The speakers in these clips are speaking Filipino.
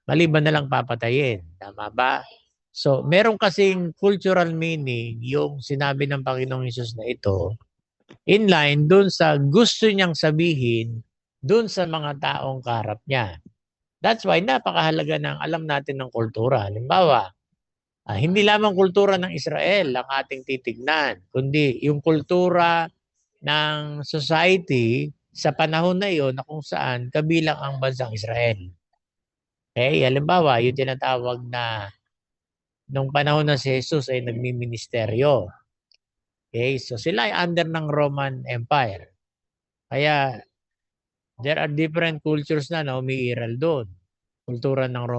Maliban na lang papatayin. Tama ba? So, meron kasing cultural meaning yung sinabi ng Panginoong Hesus na ito in line dun sa gusto niyang sabihin dun sa mga taong kaharap niya. That's why napakahalaga ng alam natin ng kultura. Halimbawa, hindi lamang kultura ng Israel ang ating titignan, kundi yung kultura ng society sa panahon na iyon na kung saan kabilang ang bansang Israel. Okay, halimbawa, yung tinatawag na nung panahon na si Jesus ay nagmi-ministeryo. Okay, so sila ay under ng Roman Empire. Kaya there are different cultures na umiiral doon. Kultura ng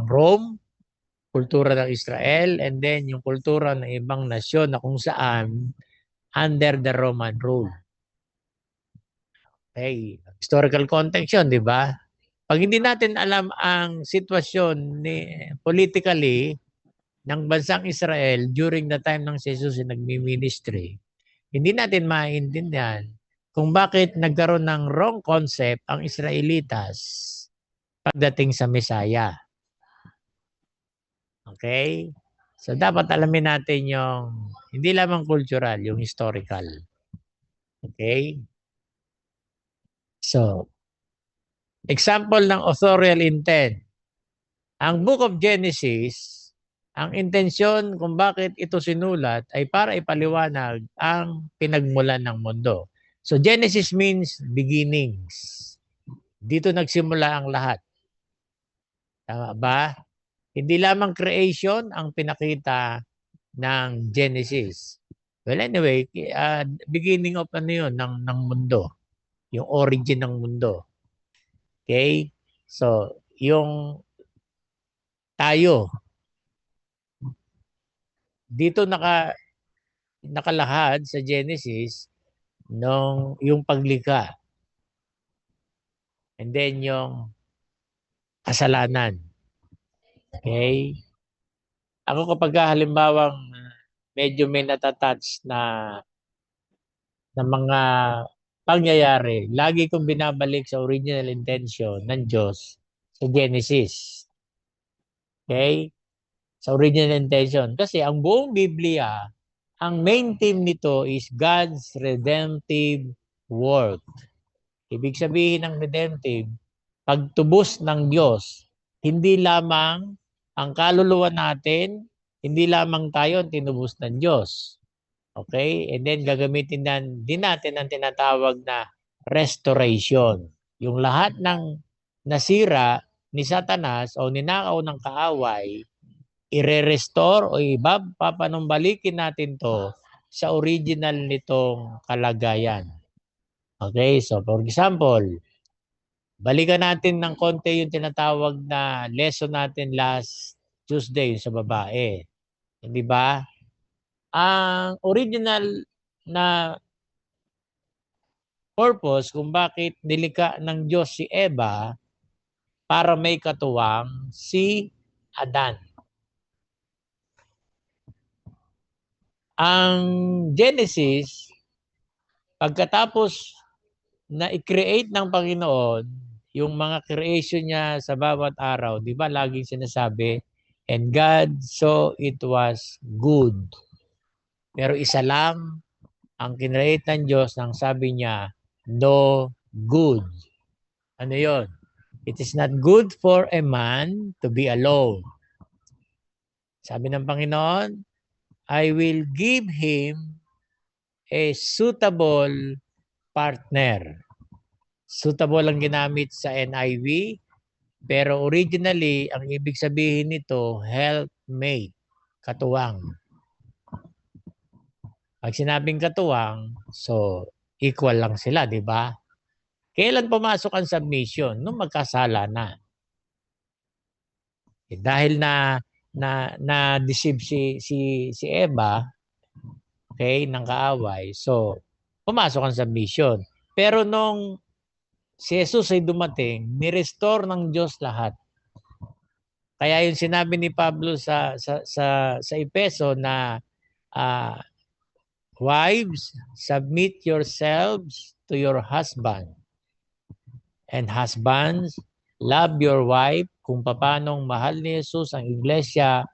Rome, kultura ng Israel, and then yung kultura ng ibang nasyon na kung saan under the Roman rule. Okay, historical context yun, di ba? Pag hindi natin alam ang sitwasyon politically ng bansang Israel during the time ng si Jesus nagmi-ministry, hindi natin maintindihan kung bakit nagkaroon ng wrong concept ang Israelitas pagdating sa Messiah. Okay? So dapat alamin natin yung hindi lamang cultural, yung historical. Okay? So, example ng authorial intent. Ang Book of Genesis, ang intensyon kung bakit ito sinulat ay para ipaliwanag ang pinagmulan ng mundo. So Genesis means beginnings. Dito nagsimula ang lahat. Tama ba? Hindi lamang creation ang pinakita ng Genesis. Well, anyway, beginning of ng mundo. Yung origin ng mundo. Okay? So, yung tayo, dito nakalahad sa Genesis yung paglikha. And then yung kasalanan. Okay? Ako kapag halimbawang medyo may natatouch na mga pangyayari, lagi kong binabalik sa original intention ng Diyos sa Genesis. Okay? Sa original intention. Kasi ang buong Biblia, ang main theme nito is God's redemptive work. Ibig sabihin ng redemptive, pagtubos ng Diyos, hindi lamang ang kaluluwa natin, hindi lamang tayo ang tinubos ng Diyos. Okay? And then gagamitin din natin ang tinatawag na restoration. Yung lahat ng nasira ni Satanas o ninakaw ng kaaway, ire-restore o papanumbalikin natin to sa original nitong kalagayan. Okay? So for example, balikan natin ng konti yung tinatawag na lesson natin last Tuesday sa babae. Hindi ba? Ang original na purpose kung bakit nilikha ng Diyos si Eva para may katuwang si Adan. Ang Genesis, pagkatapos na i-create ng Panginoon yung mga creation niya sa bawat araw, di ba laging sinasabi, and God saw it was good. Pero isa lang ang kinreate ng Diyos nang sabi niya, no good. Ano yon? It is not good for a man to be alone. Sabi ng Panginoon, I will give him a suitable partner. Suitable ang ginamit sa NIV, pero originally, ang ibig sabihin nito, helpmate, katuwang. Pag sinabing katuwang, so equal lang sila, di ba? Kailan pumasok ang submission? Nung magkasala na. Dahil na deceive si Eva, okay, ng kaaway. So, pumasok ang submission. Pero nung si Jesus ay dumating, ni-restore ng Diyos lahat. Kaya yung sinabi ni Pablo sa Efeso na wives, submit yourselves to your husband. And husbands, love your wife kung paanong mahal ni Jesus ang iglesia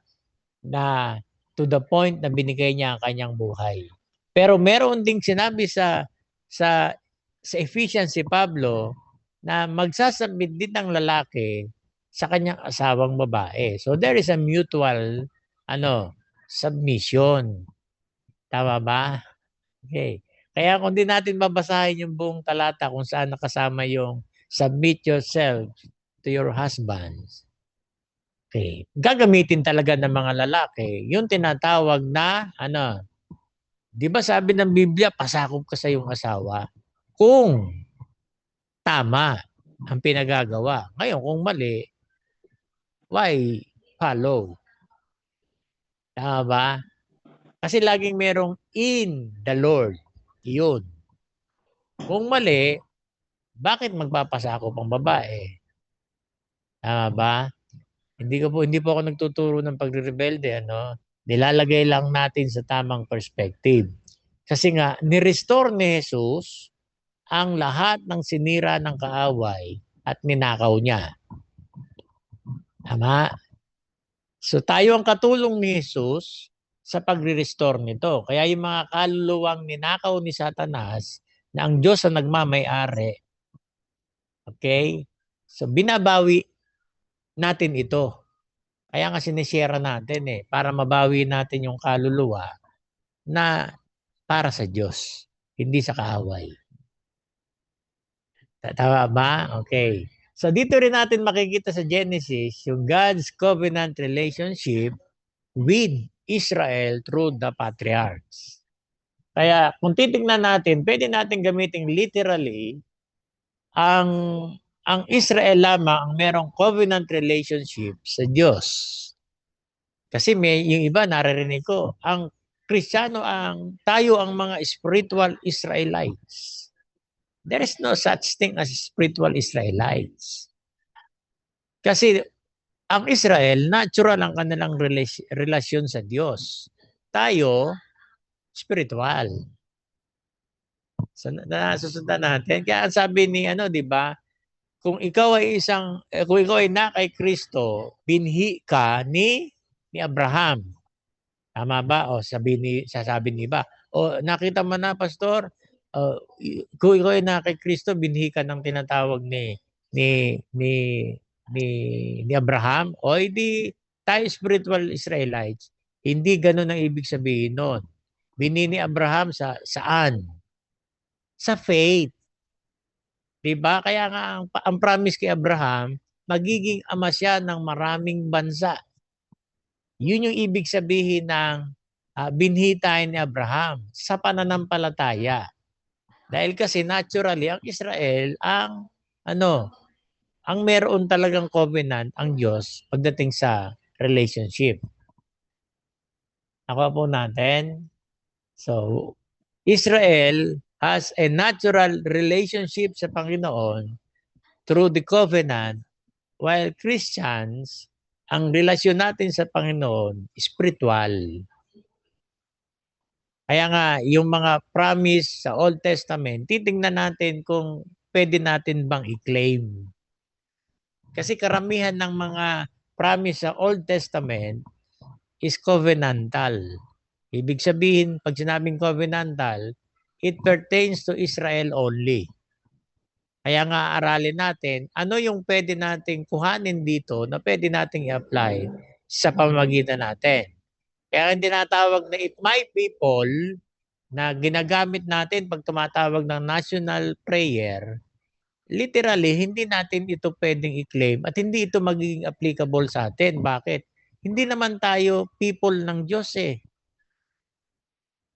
na to the point na binigay niya ang kanyang buhay. Pero meron ding sinabi sa Ephesians si Pablo na magsasubmit din ng lalaki sa kanyang asawang babae. So there is a mutual submission. Tama ba? Okay. Kaya kung di natin babasahin yung buong talata kung saan nakasama yung submit yourself to your husbands. Okay. Gagamitin talaga ng mga lalaki yung tinatawag na di ba sabi ng Biblia, pasakop ka sa iyong asawa kung tama ang pinagagawa. Ngayon, kung mali, why follow? Tama ba? Kasi laging merong in the Lord. Yun. Kung mali, bakit magpapasakop ang babae? Tama ba? Hindi po ako nagtuturo ng pagre-rebelde, Nilalagay lang natin sa tamang perspective. Kasi nga, ni-restore ni Jesus ang lahat ng sinira ng kaaway at ninakaw niya. Tama? So tayo ang katulong ni Jesus sa pagre-restore nito. Kaya yung mga kaluluwang ninakaw ni Satanas na ang Diyos ang nagmamay-ari, okay? So binabawi natin ito. Kaya nga sinishare natin para mabawi natin yung kaluluwa na para sa Diyos, hindi sa kaaway. Tama ba? Okay. So dito rin natin makikita sa Genesis yung God's covenant relationship with Israel through the patriarchs. Kaya kung titingnan natin, pwede natin gamitin literally ang Israel lamang ang merong covenant relationship sa Diyos. Kasi yung iba naririnig ko, ang Kristiyano tayo ang mga spiritual Israelites. There is no such thing as spiritual Israelites. Kasi ang Israel, natural ang kanilang relasyon sa Diyos. Tayo, spiritual. So, nasusundan natin. Kaya sabi ni di ba? Kung ikaw ay na kay Kristo, binhi ka ni Abraham. Tama ba? O sasabi ni iba. O nakita mo na, pastor, kung ikaw ay na kay Kristo, binhi ka ng tinatawag ni Abraham. O hindi tayo spiritual Israelites. Hindi ganoon ang ibig sabihin noon. Binhi ni Abraham saan? Sa faith. 'Di ba? Kaya nga ang promise kay Abraham, magiging ama siya ng maraming bansa. Yun yung ibig sabihin ng binhi tayo ni Abraham sa pananampalataya. Dahil kasi naturally ang Israel ang meron talagang covenant ang Diyos pagdating sa relationship. Nakuha po natin. So, Israel has a natural relationship sa Panginoon through the covenant, while Christians, ang relasyon natin sa Panginoon, spiritual. Kaya nga, yung mga promise sa Old Testament, titingnan natin kung pwede natin bang i-claim. Kasi karamihan ng mga promise sa Old Testament is covenantal. Ibig sabihin, pag sinabing covenantal, it pertains to Israel only. Kaya nga aralin natin, ano yung pwede nating kuhanin dito na pwede nating i-apply sa pamamagitan natin. Kaya ang tinatawag na if my people na ginagamit natin pag tumatawag ng national prayer, literally, hindi natin ito pwedeng i-claim at hindi ito magiging applicable sa atin. Bakit? Hindi naman tayo people ng Diyos eh.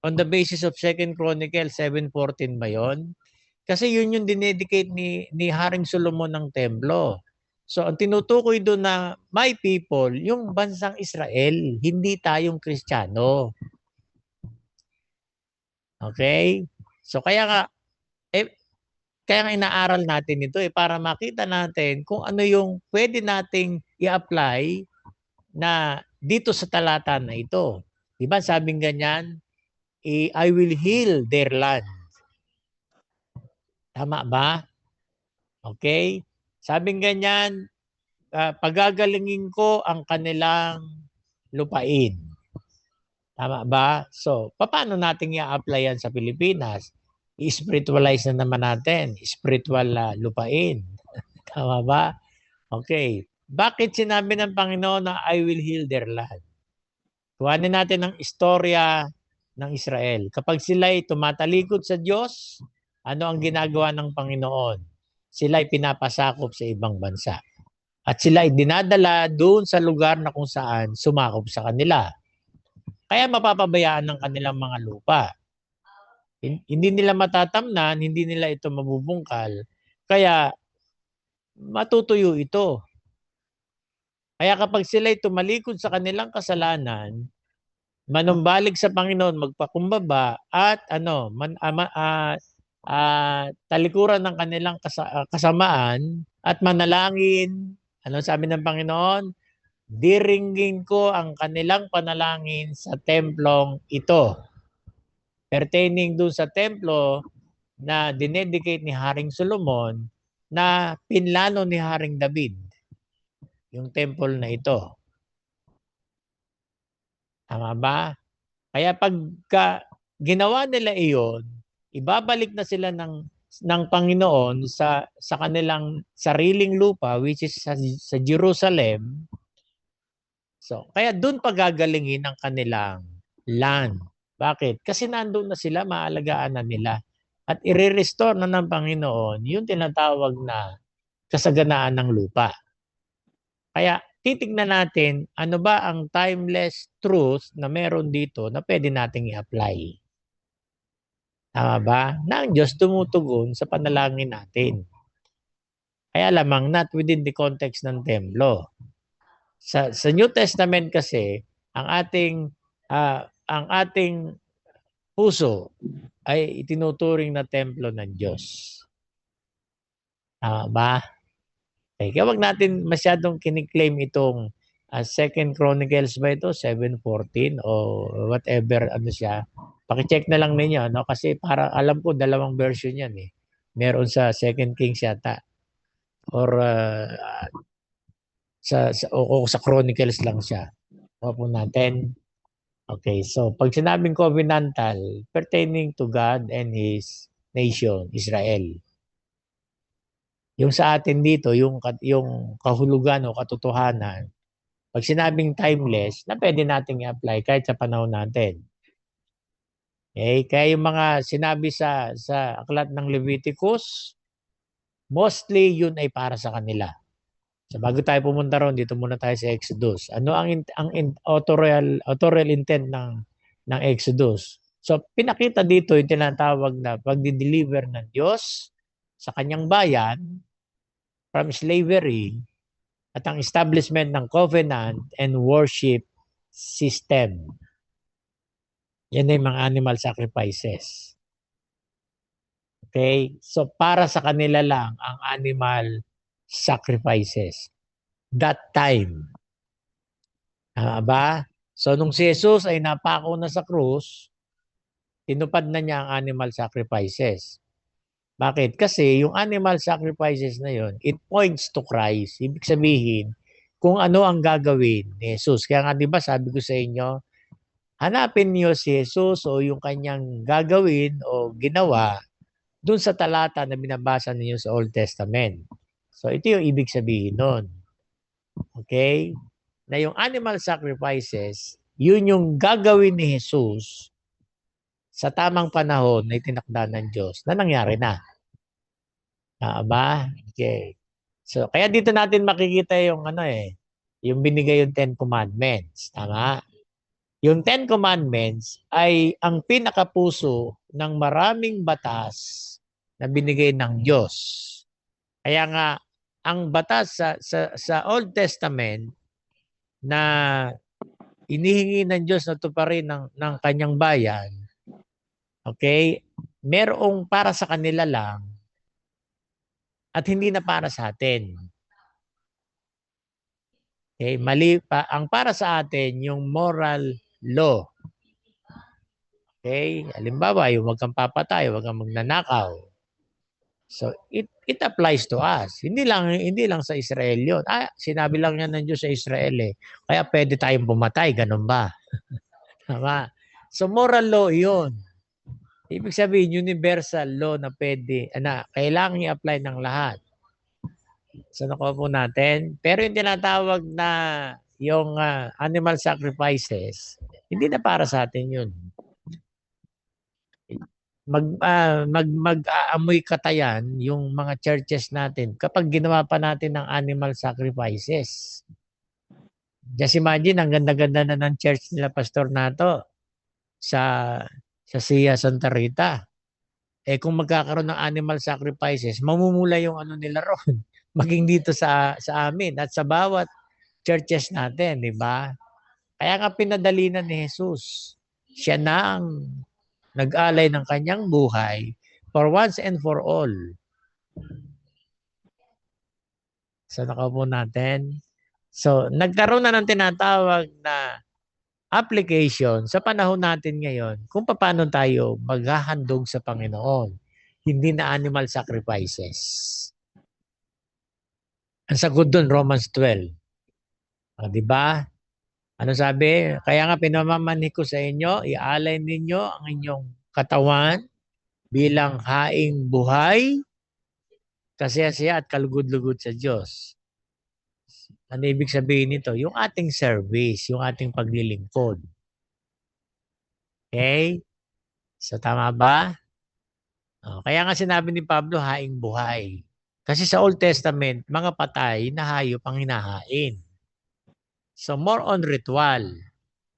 On the basis of 2 Chronicles 7:14 ba yun? Kasi yun yung dinedicate ni Haring Solomon ng templo. So ang tinutukoy doon na my people, yung bansang Israel, hindi tayong Kristiyano. Okay? So kaya nga inaaral natin ito para makita natin kung ano yung pwede nating i-apply na dito sa talata na ito. Diba sabing ganyan, I will heal their land. Tama ba? Okay? Sabing ganyan, pagagalingin ko ang kanilang lupain. Tama ba? So, paano natin i-apply yan sa Pilipinas? I-spiritualize na naman natin. Spiritual lupain. Tama ba? Okay. Bakit sinabi ng Panginoon na I will heal their land? Kuhanin natin ang istorya ng Israel. Kapag sila'y tumatalikod sa Diyos, ano ang ginagawa ng Panginoon? Sila'y pinapasakop sa ibang bansa. At sila'y dinadala doon sa lugar na kung saan sumakop sa kanila. Kaya mapapabayaan ng kanilang mga lupa. Hindi nila matatamnan, hindi nila ito mabubungkal. Kaya matutuyo ito. Kaya kapag sila'y tumalikod sa kanilang kasalanan, manumbalik sa Panginoon, magpakumbaba at talikuran ng kanilang kasamaan at manalangin. Ano sabi ng Panginoon? Diringgin ko ang kanilang panalangin sa templong ito. Pertaining doon sa templo na dinedicate ni Haring Solomon na pinlano ni Haring David. Yung temple na ito. Tama ba? Kaya pagka ginawa nila iyon, ibabalik na sila ng Panginoon sa kanilang sariling lupa, which is sa Jerusalem. So, kaya doon pagagalingin ang kanilang land. Bakit? Kasi nandoon na sila, maalagaan na nila. At i-restore na ng Panginoon yung tinatawag na kasaganaan ng lupa. Kaya titignan natin ano ba ang timeless truth na meron dito na pwede nating i-apply. Tama ba? Na ang Diyos tumutugon sa panalangin natin. Kaya lamang not within the context ng templo. Sa New Testament kasi ang ating puso ay itinuturing na templo ng Diyos. Tama ba? Kaya wag natin masyadong kiniklaim itong 2 Chronicles ba ito? 7:14 o whatever ano siya. Paki-check na lang ninyo no kasi para alam ko dalawang version yan eh. Meron sa 2 Kings yata or sa Chronicles lang siya. Opo natin. Okay, so pag sinabing covenantal, pertaining to God and His nation, Israel. Yung sa atin dito, yung kahulugan o katotohanan, pag sinabing timeless, na pwede nating i-apply kahit sa panahon natin. Okay? Kaya yung mga sinabi sa aklat ng Leviticus, mostly yun ay para sa kanila. So bago tayo pumunta ron, dito muna tayo sa Exodus. Ano ang authorial intent ng Exodus? So pinakita dito yung tinatawag na pagdi-deliver ng Diyos sa kanyang bayan from slavery at ang establishment ng covenant and worship system. Yan ay mga animal sacrifices. Okay? So para sa kanila lang ang animal sacrifices. That time. Tama ba? So nung si Jesus ay napako na sa krus, tinupad na niya ang animal sacrifices. Bakit? Kasi yung animal sacrifices na yon, it points to Christ. Ibig sabihin, kung ano ang gagawin ni Jesus. Kaya nga 'di ba sabi ko sa inyo, hanapin niyo si Jesus o yung kanyang gagawin o ginawa dun sa talata na binabasa niyo sa Old Testament. So ito yung ibig sabihin nun. Okay? Na yung animal sacrifices, yun yung gagawin ni Jesus sa tamang panahon na itinakda ng Diyos na nangyari na. Ba? Okay. So, kaya dito natin makikita yung yung binigay yung 10 Commandments. Tama? Yung 10 Commandments ay ang pinakapuso ng maraming batas na binigay ng Diyos. Kaya nga, ang batas sa Old Testament na inihingi ng Diyos na tuparin ng kanyang bayan, okay, merong para sa kanila lang at hindi na para sa atin. Okay, mali pa. Ang para sa atin, yung moral law. Okay, halimbawa, yung wag kang papatay, wag kang magnanakaw. So, it applies to us. Hindi lang sa Israel 'yon. Sinabi lang yan ng Diyos sa Israel eh. Kaya pwede tayong pumatay, ganun ba? Tama. So moral law 'yon. Ibig sabihin universal law na pwede, kailangan i-apply ng lahat. So nakuha po natin. Pero yung tinatawag na yung animal sacrifices, hindi na para sa atin 'yun. Mag-aamoy katayan yung mga churches natin kapag ginawa pa natin ng animal sacrifices. Just imagine, ang ganda-ganda na ng church nila Pastor Nato sa Sia Santa Rita. Kung magkakaroon ng animal sacrifices, mamumula yung ano nila ron. Maging dito sa amin at sa bawat churches natin, di ba? Kaya nga pinadali na ni Jesus. Siya na ang nag-alay ng kanyang buhay for once and for all. So nakaupo natin. So nagkaroon na ng tinatawag na application sa panahon natin ngayon kung paano tayo maghahandog sa Panginoon. Hindi na animal sacrifices. Ang sagot doon, Romans 12. Di ba? Ano sabi? Kaya nga pinamamani ko sa inyo, ialay ninyo ang inyong katawan bilang haing buhay, kasaya-saya at kalugod-lugod sa Diyos. Ano ibig sabihin nito? Yung ating service, yung ating paglilingkod. Okay? So tama ba? Kaya nga sinabi ni Pablo, haing buhay. Kasi sa Old Testament, mga patay na hayop ang hinahain. So more on ritual.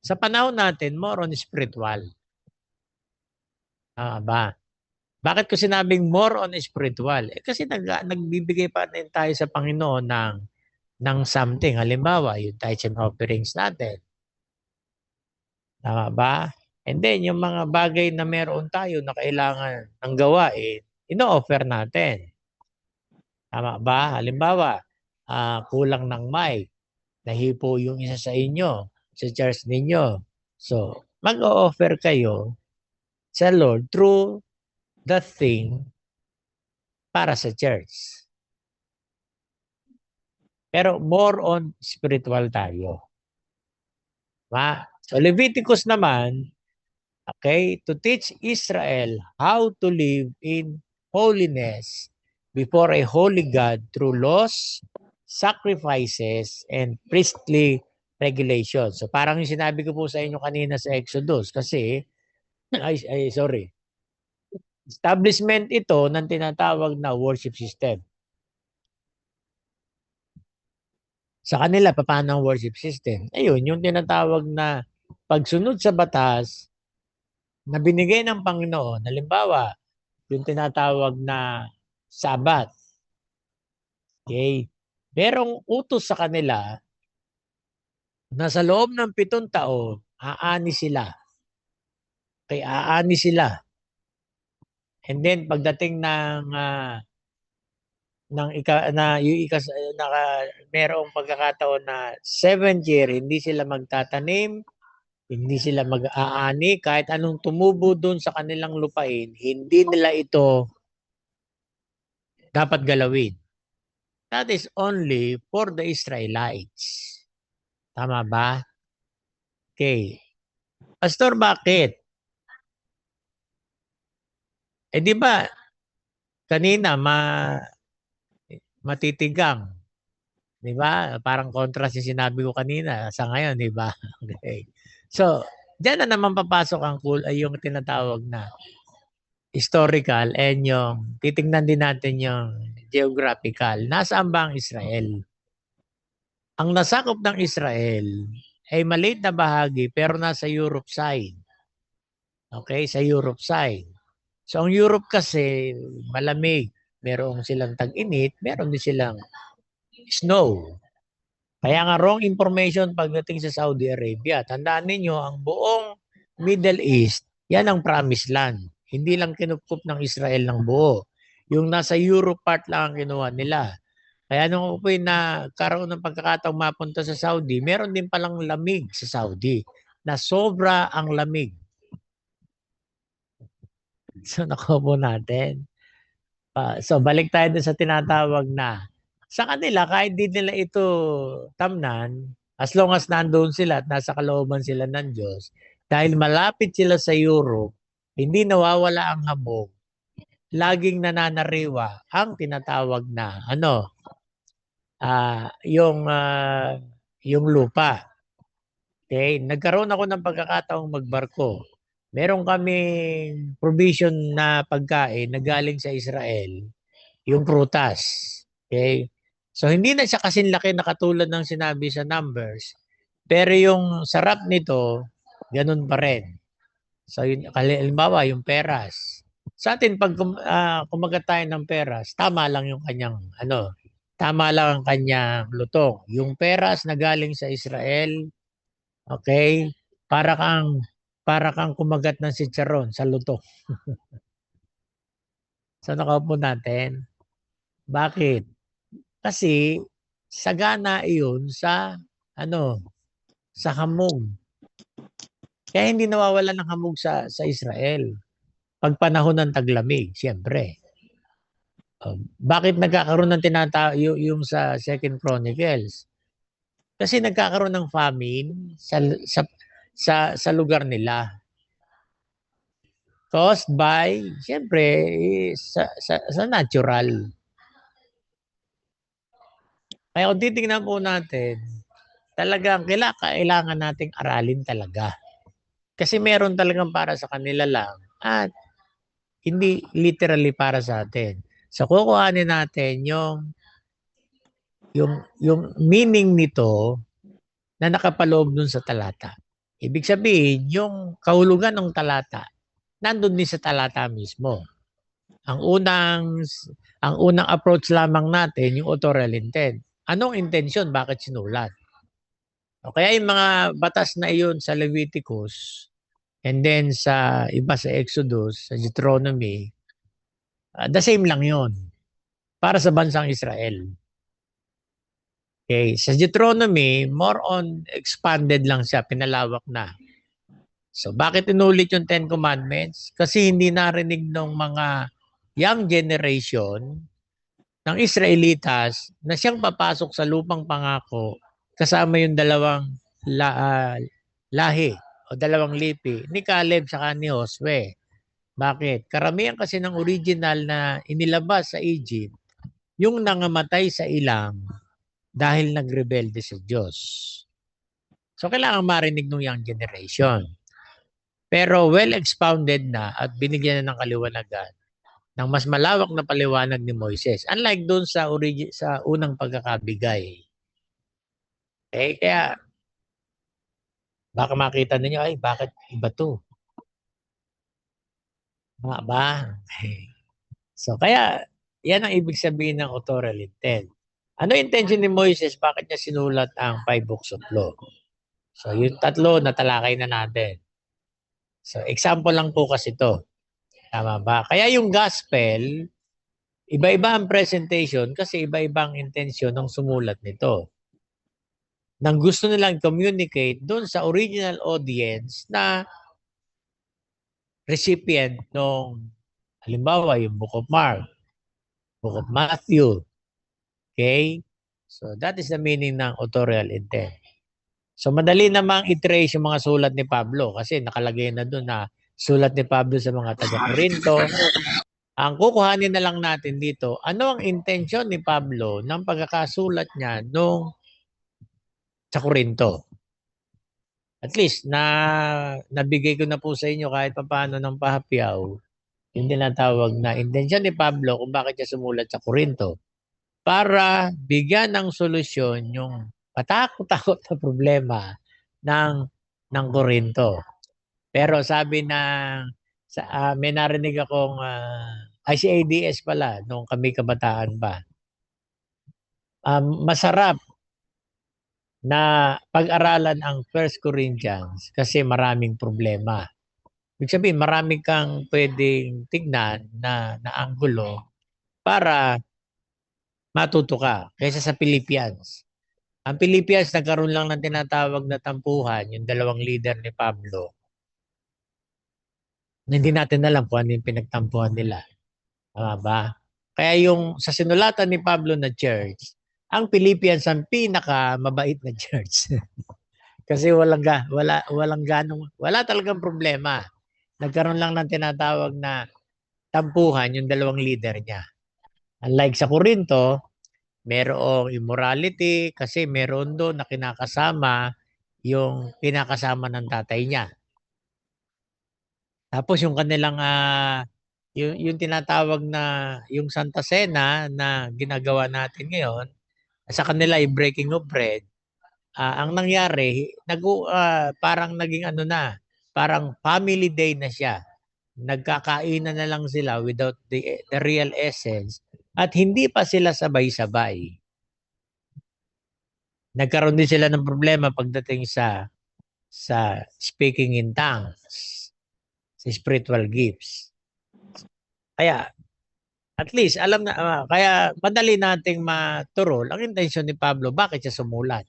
Sa panahon natin, more on spiritual. Tama ba? Bakit ko sinabing more on spiritual? Kasi nagbibigay pa rin tayo sa Panginoon ng something. Halimbawa, yung tithes and offerings natin. Tama ba? And then, yung mga bagay na meron tayo na kailangan ng gawain, ino-offer natin. Tama ba? Halimbawa, kulang ng mic, nahipo yung isa sa inyo, sa church ninyo. So, mag-o-offer kayo sa Lord through the thing para sa church. Pero more on spiritual tayo. So Leviticus naman, okay, to teach Israel how to live in holiness before a holy God through laws, sacrifices, and priestly regulations. So parang yung sinabi ko po sa inyo kanina sa Exodus kasi, sorry, establishment ito ng tinatawag na worship system. Sa kanila, paano ang worship system? Ayun, yung tinatawag na pagsunod sa batas na binigay ng Panginoon. Halimbawa, yung tinatawag na Sabat. Okay? Merong utos sa kanila na sa loob ng 7 taon, aani sila. Okay, aani sila. And then, pagdating merong pagkakataon na 7th year, hindi sila magtatanim, hindi sila mag-aani, kahit anong tumubo doon sa kanilang lupain, hindi nila ito dapat galawin. That is only for the Israelites. Tama ba? Okay. Pastor, bakit? Di ba, kanina matitigang. Di ba? Parang contrast yung sinabi ko kanina sa ngayon, di ba? Okay. So, diyan na naman papasok yung tinatawag na historical and yung titingnan din natin yung geographical. Nasaan ba ang Israel? Ang nasakop ng Israel ay maliit na bahagi pero nasa Europe side. Okay, sa Europe side. So ang Europe kasi malamig. Meron silang tag-init, meron din silang snow. Kaya nga wrong information pagdating sa Saudi Arabia. Tandaan ninyo, ang buong Middle East, yan ang promised land. Hindi lang kinukup ng Israel ng buo. Yung nasa Europe part lang ang kinuha nila. Kaya nung po na karoon ng pagkakataong mapunta sa Saudi, meron din palang lamig sa Saudi na sobra ang lamig. So nakuha po natin. So balik tayo dun sa tinatawag na sa kanila kahit di nila ito tamnan, as long as nandoon sila at nasa kalooban sila ng Diyos, dahil malapit sila sa Europe, hindi nawawala ang hamog. Laging nananariwa ang tinatawag na ah, yung ah, yung lupa. Okay, nagkaroon ako ng pagkakataong magbarko. Meron kaming provision na pagkain na galing sa Israel, yung prutas. Okay? So hindi na siya kasing laki na katulad ng sinabi sa Numbers, pero yung sarap nito, ganun pa rin. So yun, halimbawa yung peras. Sa atin pag kumagat tayo ng peras, tama lang yung kanyang tama lang ang kanyang lutong. Yung peras na galing sa Israel, okay, para kang kumagat ng chicharon sa lutong. So nakaupo natin. Bakit? Kasi sagana iyon sa sa hamog. Kaya hindi nawawalan ng hamog sa Israel. Pag panahon ng taglamig, siyempre. Bakit nagkakaroon ng yung sa Second Chronicles? Kasi nagkakaroon ng famine sa lugar nila. Caused by, siyempre, sa natural. Kaya kung titingnan po natin, talagang kailangan nating aralin talaga. Kasi meron talagang para sa kanila lang at hindi literally para sa atin. So kukuhanin natin yung meaning nito na nakapaloob dun sa talata. Ibig sabihin, yung kahulugan ng talata, nandun din sa talata mismo. Ang unang approach lamang natin, yung authorial intent. Anong intensyon? Bakit sinulat? O kaya yung mga batas na iyon sa Leviticus, and then sa iba sa Exodus, sa Deuteronomy, the same lang yon para sa bansang Israel. Okay, sa Deuteronomy, more on expanded lang siya, pinalawak na. So bakit inulit yung Ten Commandments? Kasi hindi narinig ng mga young generation ng Israelitas na siyang papasok sa lupang pangako kasama yung dalawang lahi o dalawang lipi ni Caleb saka ni Josue. Bakit? Karamihan kasi ng original na inilabas sa Egypt, yung nangamatay sa ilang dahil nagrebelde sa Diyos. So kailangan marinig ng young generation. Pero well expounded na at binigyan na ng kaliwanagan ng mas malawak na paliwanag ni Moises. Unlike doon sa unang pagkakabigay. Kaya baka makita ninyo, ay bakit iba to? Nga ba? So kaya yan ang ibig sabihin ng authorial intent. Ano intention ni Moises? Bakit niya sinulat ang 5 books of law? So yung tatlo, natalakay na natin. So example lang po kasi to. Tama ba? Kaya yung gospel, iba-iba ang presentation kasi iba-iba ang intensyon ng sumulat nito. Nang gusto nilang communicate doon sa original audience na recipient ng halimbawa yung Book of Mark, Book of Matthew. Okay? So that is the meaning ng authorial intent. So madali namang i-trace yung mga sulat ni Pablo kasi nakalagay na doon na sulat ni Pablo sa mga taga-Corinto. Ang kukuhanin na lang natin dito, ano ang intensyon ni Pablo ng pagkakasulat niya nung sa Corinto? At least nabigay ko na po sa inyo kahit papaano ng pahapyaw yung tinatawag na intensyon ni Pablo kung bakit siya sumulat sa Corinto para bigyan ng solusyon yung patakot-takot na problema ng Corinto. Pero sabi may narinig akong ICADS pala nung kami kabataan pa. Masarap na pag-aralan ang 1 Corinthians kasi maraming problema. Ibig sabihin, marami kang pwedeng tignan na anggulo para matuto ka kaysa sa Philippians. Ang Philippians, nagkaroon lang ng tinatawag na tampuhan, yung dalawang leader ni Pablo. Hindi natin alam kung ano yung pinagtampuhan nila. Tama ba? Kaya yung sa sinulatan ni Pablo na church, ang Philippians ang pinaka mabait na church. Kasi wala talagang problema. Nagkaroon lang ng tinatawag na tampuhan yung dalawang leader niya. Unlike sa Corinto, merong immorality kasi meron doon na kinakasama yung pinakasama ng tatay niya. Tapos yung kanilang yung tinatawag na yung Santa Cena na ginagawa natin ngayon, sa kanila ay breaking of bread. Ang nangyari, parang naging ano na, parang family day na siya. Nagkakainan na lang sila without the real essence at hindi pa sila sabay-sabay. Nagkaroon din sila ng problema pagdating sa speaking in tongues, sa spiritual gifts. Kaya at least alam na kaya madali nating maturol ang intensyon ni Pablo bakit siya sumulat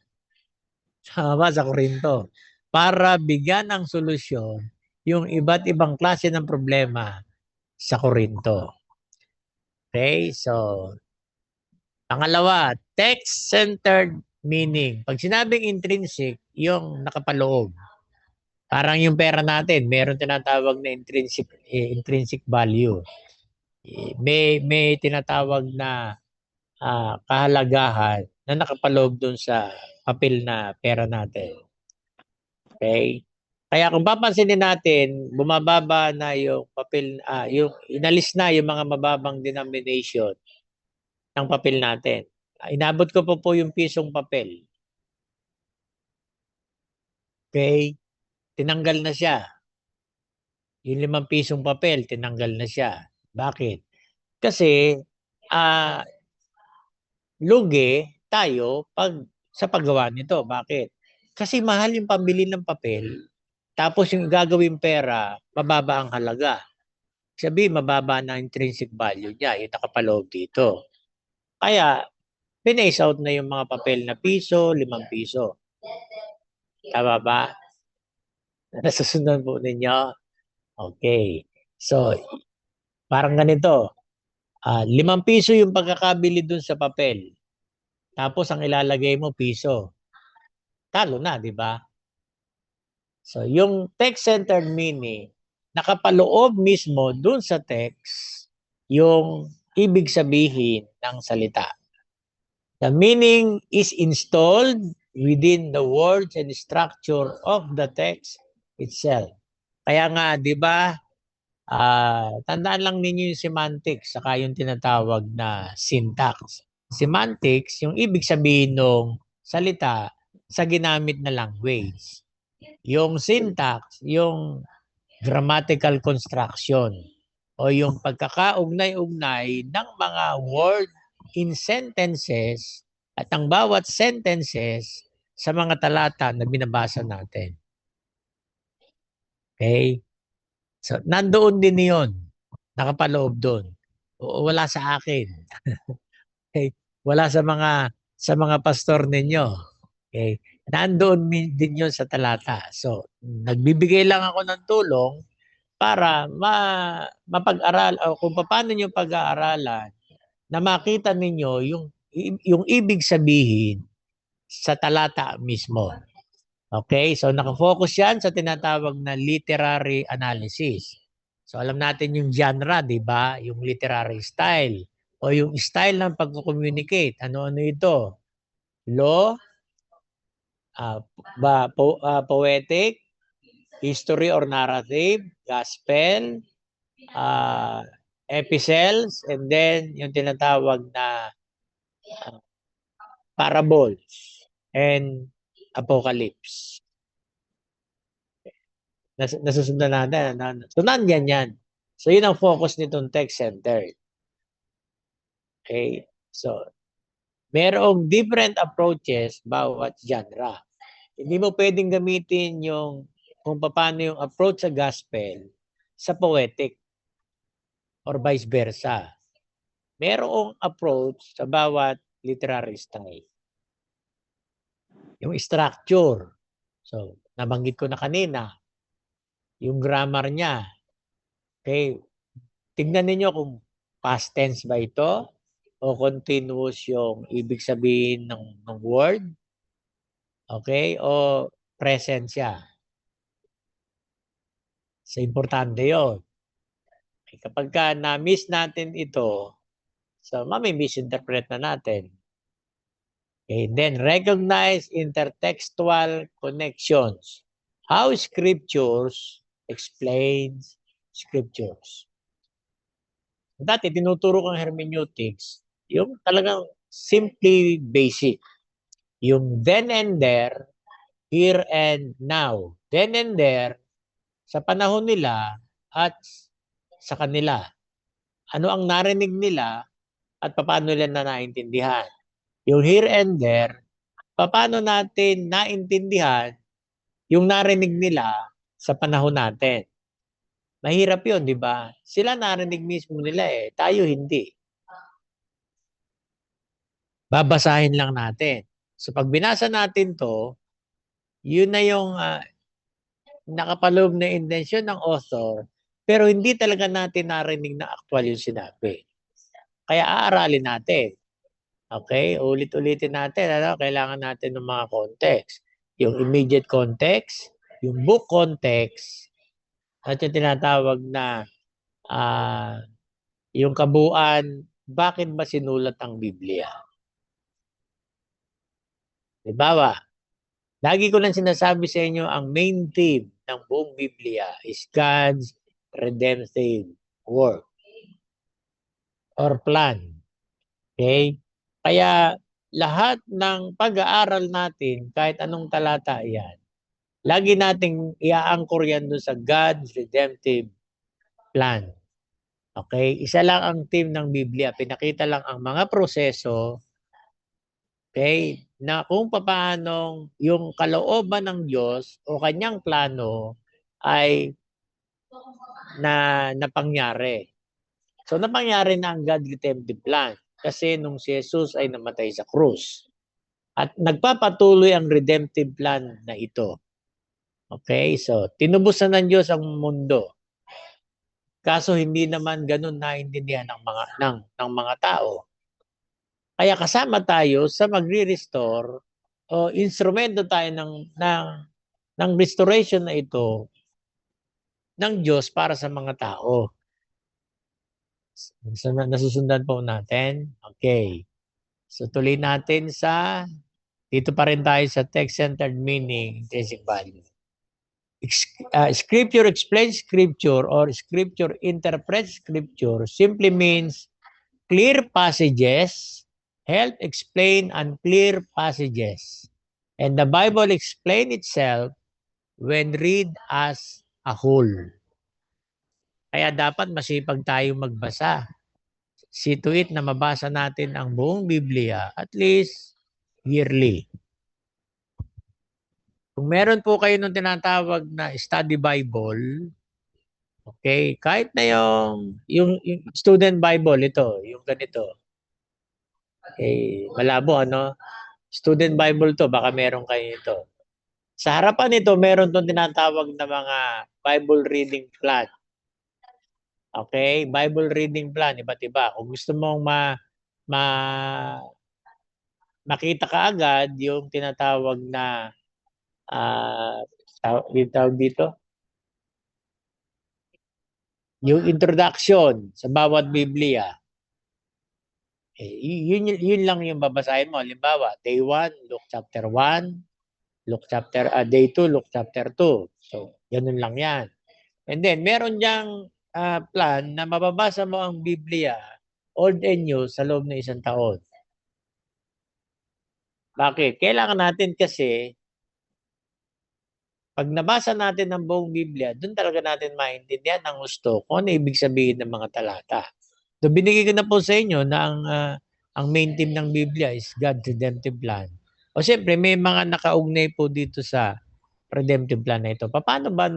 sa Korinto para bigyan ng solusyon yung iba't ibang klase ng problema sa Korinto. Okay? So, pangalawa, text-centered meaning. Pag sinabing intrinsic, yung nakapaloob. Parang yung pera natin, meron tinatawag na intrinsic value. May tinatawag na kahalagahan na nakapaloob dun sa papel na pera natin. Okay? Kaya kung papansinin natin, bumababa na yung papel, yung inalis na yung mga mababang denomination ng papel natin. Inabot ko po yung pisong papel. Okay? Tinanggal na siya. Yung 5 pisong papel, tinanggal na siya. Bakit? Kasi, ah, lugi tayo sa paggawa nito. Bakit? Kasi mahal yung pambili ng papel. Tapos yung gagawing pera, mababa ang halaga. Sabi, mababa na intrinsic value niya. Yung nakapaloob dito. Kaya, pinace out na yung mga papel na piso, 5 piso. Tama ba? Nasusunod po ninyo? Okay. So, parang ganito. 5 piso yung pagkakabili dun sa papel. Tapos ang ilalagay mo, piso. Talo na, di ba? So, yung text-centered meaning, nakapaloob mismo dun sa text yung ibig sabihin ng salita. The meaning is installed within the words and structure of the text itself. Kaya nga, di ba, tandaan lang ninyo yung semantics saka yung tinatawag na syntax. Semantics, yung ibig sabihin ng salita sa ginamit na language. Yung syntax, yung grammatical construction o yung pagkakaugnay-ugnay ng mga word in sentences at ang bawat sentences sa mga talata na binabasa natin. Okay? So, nandoon din yun. Nakapaloob doon. Wala sa akin. Okay? Wala sa mga pastor ninyo. Okay? Nandoon din yun sa talata. So, nagbibigay lang ako ng tulong para mapag-aral o kung paano niyo pag-aaralan na makita ninyo yung ibig sabihin sa talata mismo. Okay? So nakafocus yan sa tinatawag na literary analysis. So alam natin yung genre, di ba? Yung literary style o yung style ng pag-communicate. Ano-ano ito? Law, poetic, history or narrative, gospel, epistles, and then yung tinatawag na parables and apocalypse. Nasusundan natin. So, nandyan yan. So, yun ang focus nitong text-centered. Okay? So, merong different approaches bawat genre. Hindi mo pwedeng gamitin yung kung paano yung approach sa gospel sa poetic or vice versa. Merong approach sa bawat literary style. Yung structure. So, nabanggit ko na kanina, yung grammar niya. Okay, tignan ninyo kung Past tense ba ito? O continuous yung ibig sabihin ng word? Okay? O present siya? So, importante yun. Kapag ka na-miss natin ito, so mami-misinterpret na natin. Okay, then recognize intertextual connections. How scriptures explains scriptures. Dati tinuturo kong hermeneutics, yung talagang simply basic. Yung then and there, here and now. Then and there, sa panahon nila at sa kanila. Ano ang narinig nila at paano nila na naintindihan. Yung here and there, paano natin naintindihan yung narinig nila sa panahon natin. Mahirap yun, di ba? Sila narinig mismo nila eh, tayo hindi. Babasahin lang natin. So pag binasa natin to, yun na yung nakapaloob na intensyon ng author, pero hindi talaga natin narinig na actual yung sinabi. Kaya aaralin natin. Okay? Ulit-ulitin natin. Ano? Kailangan natin ng mga context. Yung immediate context, yung book context, at yung tinatawag na yung kabuuan, bakit ba sinulat ang Biblia? Halimbawa, lagi ko lang sinasabi sa inyo, ang main theme ng buong Biblia is God's redemptive work or plan. Okay? Kaya lahat ng pag-aaral natin, kahit anong talata yan, lagi nating i-anchor yan doon sa God's redemptive plan. Okay? Isa lang ang theme ng Biblia. Pinakita lang ang mga proseso, okay, na kung paano yung kalooban ng Diyos o kanyang plano ay napangyari. So napangyari na ang God redemptive plan kasi nung si Jesus ay namatay sa krus. At nagpapatuloy ang redemptive plan na ito. Okay? So tinubos na ng Diyos ang mundo. Kaso hindi naman ganun naintindihan ng mga tao. Kaya kasama tayo sa magre-restore o instrumento tayo ng restoration na ito ng Diyos para sa mga tao. So, nasusundan po natin? Okay. So tuloy natin dito pa rin tayo sa text-centered meaning, intrinsic value. Scripture explains scripture or scripture interprets scripture simply means clear passages help explain unclear passages. And the Bible explains itself when read as a whole. Kaya dapat masipag tayo magbasa. See to it na mabasa natin ang buong Biblia at least yearly. Kung meron po kayo nung tinatawag na study Bible, okay, kahit na yung student Bible, ito, yung ganito. Okay, malabo, ano? Student Bible to, baka meron kayo ito. Sa harapan nito, meron itong tinatawag na mga Bible reading plan. Okay? Bible reading plan, iba't iba. Kung gusto mong makita ka agad yung tinatawag na yung tawag dito, yung introduction sa bawat Biblia. Yun lang yung babasahin mo. Halimbawa, day 1, Luke chapter 1, day 2, Luke chapter 2. So, ganun lang yan. And then, meron diyang plan na mababasa mo ang Biblia, Old and New, sa loob ng isang taon. Bakit? Kailangan natin kasi, pag nabasa natin ang buong Biblia, doon talaga natin maintindihan ang gusto kung ano ibig sabihin ng mga talata. So, binigay ko na po sa inyo na ang main theme ng Biblia is God's redemptive plan. O siyempre, may mga nakaugnay po dito sa redemptive plan na ito. Paano ba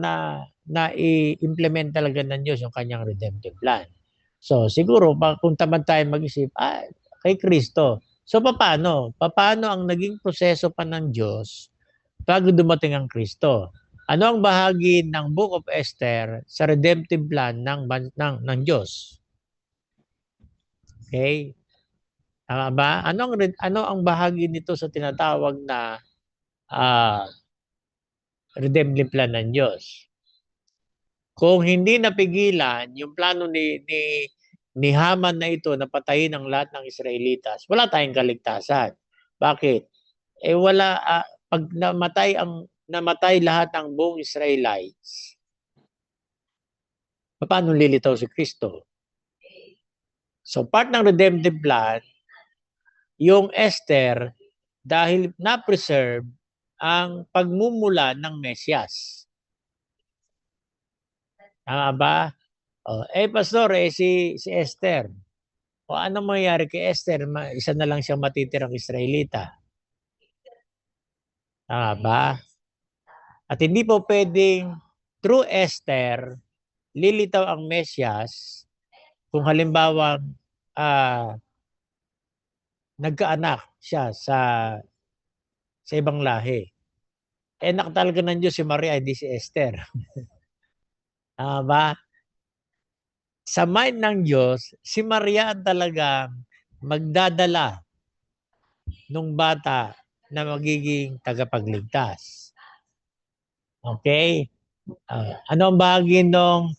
na-i-implement talaga ng Diyos yung kanyang redemptive plan? So, siguro, kung tamad tayo mag-isip, kay Kristo. So, paano? Paano ang naging proseso pa ng Diyos bago dumating ang Kristo? Ano ang bahagi ng Book of Esther sa redemptive plan ng Diyos? Okay? Tama ba? Ano ang bahagi nito sa tinatawag na ah, redemptive plan ng Diyos? Kung hindi napigilan yung plano ni Haman na ito na patayin ang lahat ng Israelitas, wala tayong kaligtasan. Bakit? Pag namatay lahat ng buong Israelites, paano lilitaw si Kristo? So part ng redemptive plan, yung Esther, dahil na-preserve ang pagmumula ng Mesyas. Tama ba? Pastor, si Esther. O ano mangyayari kay Esther? Isa na lang siyang matitirang Israelita. Tama ba? At hindi po pwedeng through Esther, lilitaw ang Mesyas kung halimbawa nagkaanak siya sa ibang lahi. Anak talaga ng Diyos si Maria, hindi si Esther. Tama ba? Sa mind ng Diyos, si Maria ang talagang magdadala nung bata na magiging tagapagligtas. Okay? Ano ang bahagi nung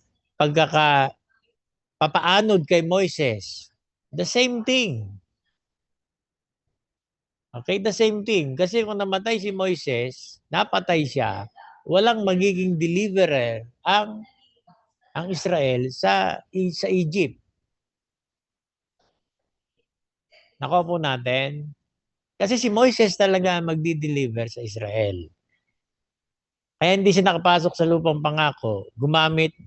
papaanod kay Moises? The same thing. Okay, the same thing. Kasi kung namatay si Moises, napatay siya, walang magiging deliverer ang Israel sa Egypt. Nakuha po natin. Kasi si Moises talaga magdi-deliver sa Israel. Kaya hindi siya nakapasok sa lupang pangako.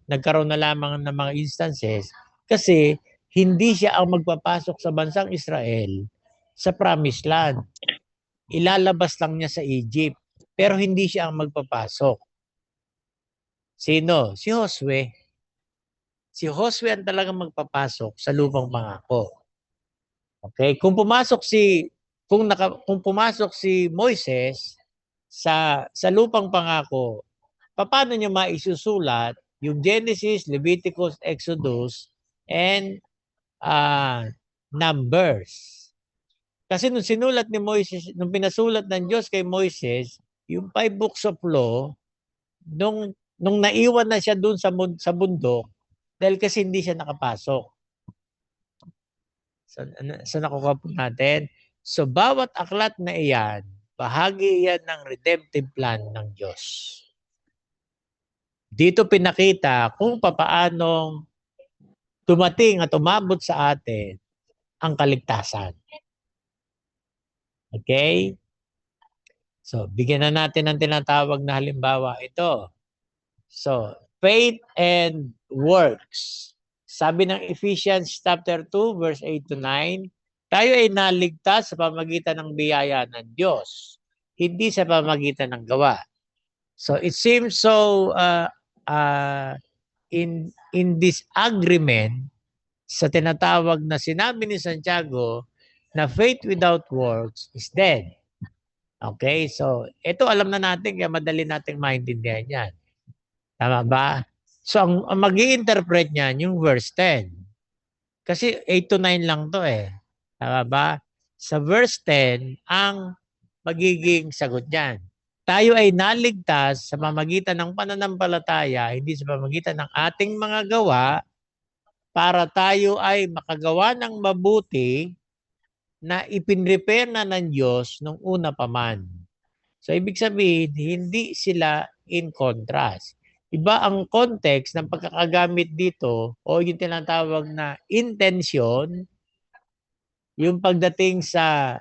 Nagkaroon na lamang ng mga instances kasi hindi siya ang magpapasok sa bansang Israel sa promised land. Ilalabas lang niya sa Egypt. Pero hindi siya ang magpapasok. Sino? Si Josue. Si Josue ang talagang magpapasok sa lupang pangako. Okay? Kung pumasok si Moises sa lupang pangako, paano niya maisusulat yung Genesis, Leviticus, Exodus, and Numbers? Kasi nung pinasulat ng Diyos kay Moises, yung 5 books of law, nung naiwan na siya doon sa bundok, dahil kasi hindi siya nakapasok. So nakuha po natin. So bawat aklat na iyan, bahagi yan ng redemptive plan ng Diyos. Dito pinakita kung papaanong dumating at umabot sa atin ang kaligtasan. Okay? So, bigyan na natin ng tinatawag na halimbawa ito. So, faith and works. Sabi ng Ephesians chapter 2 verse 8 to 9, tayo ay naligtas sa pamagitan ng biyaya ng Diyos, hindi sa pamagitan ng gawa. So, it seems so in this agreement sa tinatawag na sinabi ni Santiago na faith without works is dead. Okay? So, ito alam na natin kaya madali nating maintindihan yan. Tama ba? So, ang mag-i-interpret niyan yung verse 10. Kasi 8 to 9 lang to eh. Tama ba? Sa verse 10, ang magiging sagot niyan. Tayo ay naligtas sa pamamagitan ng pananampalataya, hindi sa pamamagitan ng ating mga gawa, para tayo ay makagawa ng mabuti na ipinrepair na ng Diyos nung una pa man. So, ibig sabihin, hindi sila in contrast. Iba ang context ng pagkakagamit dito o yung tinatawag na intention, yung pagdating sa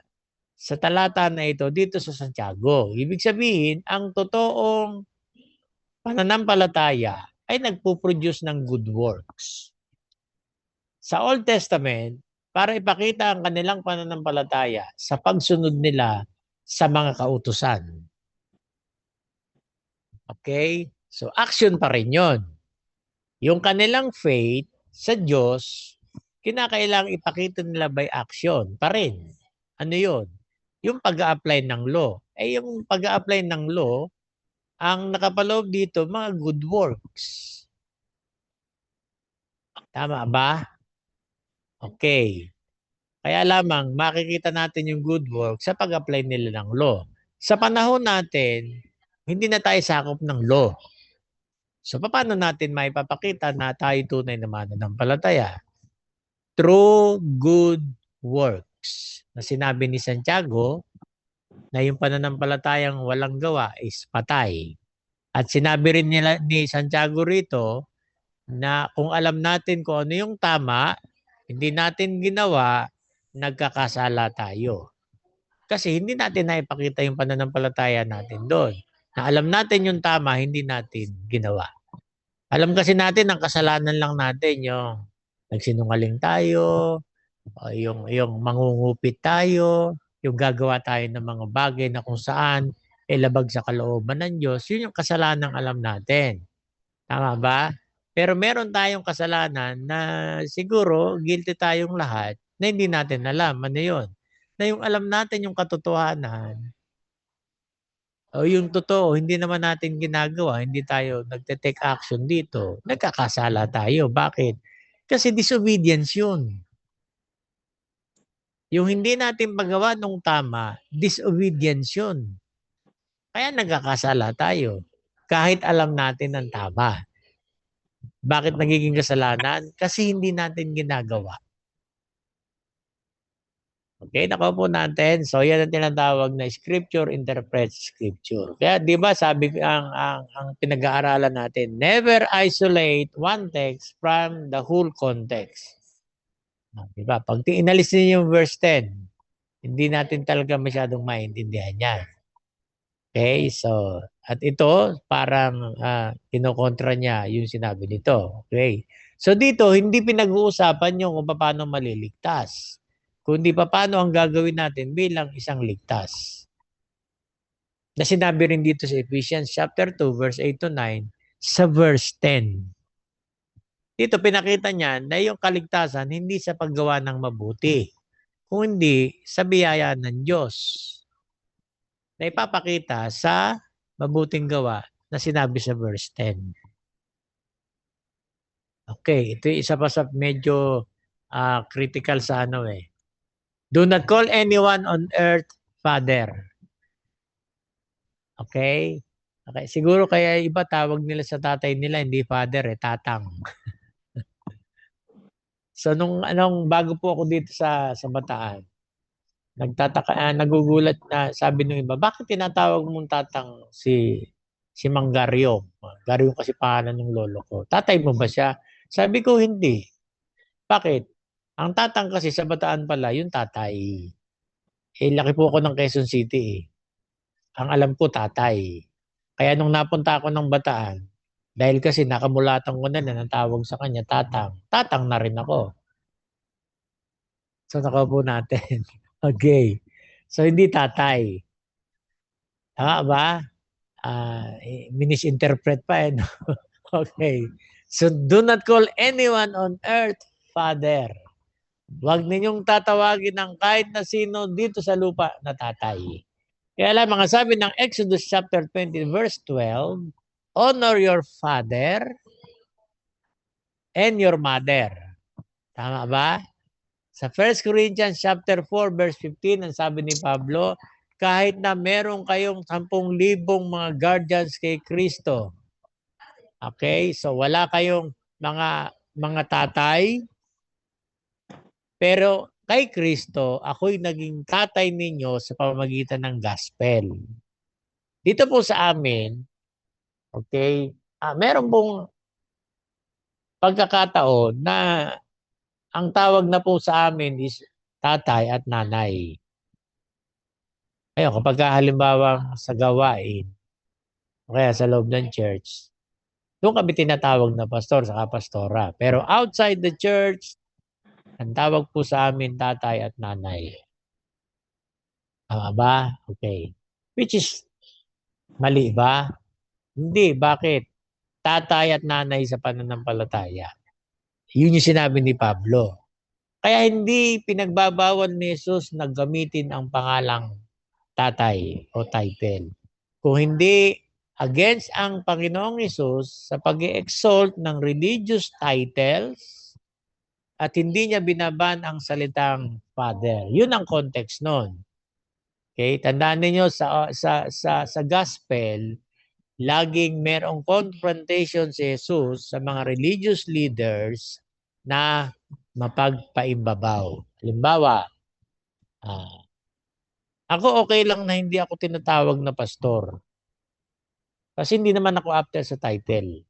talata na ito dito sa Santiago. Ibig sabihin, ang totoong pananampalataya ay nagpo-produce ng good works. Sa Old Testament, para ipakita ang kanilang pananampalataya sa pagsunod nila sa mga kautusan. Okay? So, action pa rin yun. Yung kanilang faith sa Diyos, kinakailangang ipakita nila by action pa rin. Ano yun? Yung pag-a-apply ng law. Yung pag-a-apply ng law, ang nakapaloob dito, mga good works. Tama ba? Okay. Kaya lamang makikita natin yung good work sa pag-apply nila ng law. Sa panahon natin, hindi na tayo sakop ng law. So paano natin maipapakita na tayo tunay na mananampalataya? Through good works. Na sinabi ni Santiago na yung pananampalatayang walang gawa is patay. At sinabi rin nila ni Santiago rito na kung alam natin kung ano yung tama, hindi natin ginawa, nagkakasala tayo. Kasi hindi natin naipakita yung pananampalataya natin doon. Na alam natin yung tama, hindi natin ginawa. Alam kasi natin ang kasalanan lang natin yung nagsinungaling tayo, o yung mangungupit tayo, yung gagawa tayo ng mga bagay na kung saan labag sa kalooban ng Diyos, yun yung kasalanang alam natin. Tama ba? Pero meron tayong kasalanan na siguro guilty tayong lahat na hindi natin alam. Ano yun? Na yung alam natin yung katotohanan o yung totoo, hindi naman natin ginagawa, hindi tayo nagte-take action dito, nagkakasala tayo. Bakit? Kasi disobedience yun. Yung hindi natin magawa nung tama, disobedience yun. Kaya nagkakasala tayo. Kahit alam natin ang tama. Bakit nagiging kasalanan? Kasi hindi natin ginagawa. Okay, nakuha po natin. So, yan ang tinatawag na scripture interprets scripture. Kaya, di ba, sabi ang pinag-aaralan natin, never isolate one text from the whole context. Di ba? Pag inalis niyo yung verse 10, hindi natin talaga masyadong maintindihan yan. Okay, so, at ito, parang kinokontra niya yung sinabi nito. Okay. So, dito, hindi pinag-uusapan yung kung paano maliligtas, kundi paano ang gagawin natin bilang isang ligtas. Na sinabi rin dito sa Ephesians chapter 2, verse 8 to 9, sa verse 10. Dito, pinakita niya na yung kaligtasan hindi sa paggawa ng mabuti, kundi sa biyaya ng Diyos na ipapakita sa mabuting gawa na sinabi sa verse 10. Okay, ito isa pa sa medyo critical sa ano eh. Do not call anyone on earth father. Okay? Okay, siguro kaya iba tawag nila sa tatay nila hindi father eh, tatang. So nung bago po ako dito sa Bataan, nagugulat na sabi ng iba, bakit tinatawag mong tatang si Mang Garyong? Garyong kasi pangalan ng lolo ko. Tatay mo ba siya? Sabi ko hindi. Bakit? Ang tatang kasi sa Bataan pala, yung tatay. Laki po ako ng Quezon City eh. Ang alam ko tatay. Kaya nung napunta ako ng Bataan, dahil kasi nakamulatan ko na natawag sa kanya tatang, tatang na rin ako. So nakaupo natin. Okay. So hindi tatay. Tama ba? Misinterpret pa eh. No? Okay. So do not call anyone on earth father. Huwag ninyong tatawagin ng kahit na sino dito sa lupa na tatay. Kaya lang mga sabi ng Exodus chapter 20 verse 12, honor your father and your mother. Tama ba? Sa 1 Corinthians chapter 4 verse 15, ang sabi ni Pablo, kahit na meron kayong 10,000 mga guardians kay Kristo. Okay? So wala kayong mga tatay, pero kay Kristo, ako'y naging tatay ninyo sa pamamagitan ng gospel. Dito po sa amin, okay, meron pong pagkakataon na ang tawag na po sa amin is tatay at nanay. Ngayon, kapag halimbawa sa gawain, o kaya sa loob ng church, doon kami tinatawag na pastor sa pastora. Pero outside the church, ang tawag po sa amin tatay at nanay. Tama ba? Okay. Which is, mali ba? Hindi. Bakit? Tatay at nanay sa pananampalataya. Yun yung sinabi ni Pablo. Kaya hindi pinagbabawal ni Jesus na gamitin ang pangalang tatay o title. Kung hindi against ang Panginoong Jesus sa pag-exalt ng religious titles at hindi niya binaban ang salitang Father. Yun ang context nun. Okay? Tandaan niyo sa gospel, laging merong confrontation si Jesus sa mga religious leaders na mapagpaimbabaw. Halimbawa, ako okay lang na hindi ako tinatawag na pastor. Kasi hindi naman ako after sa title.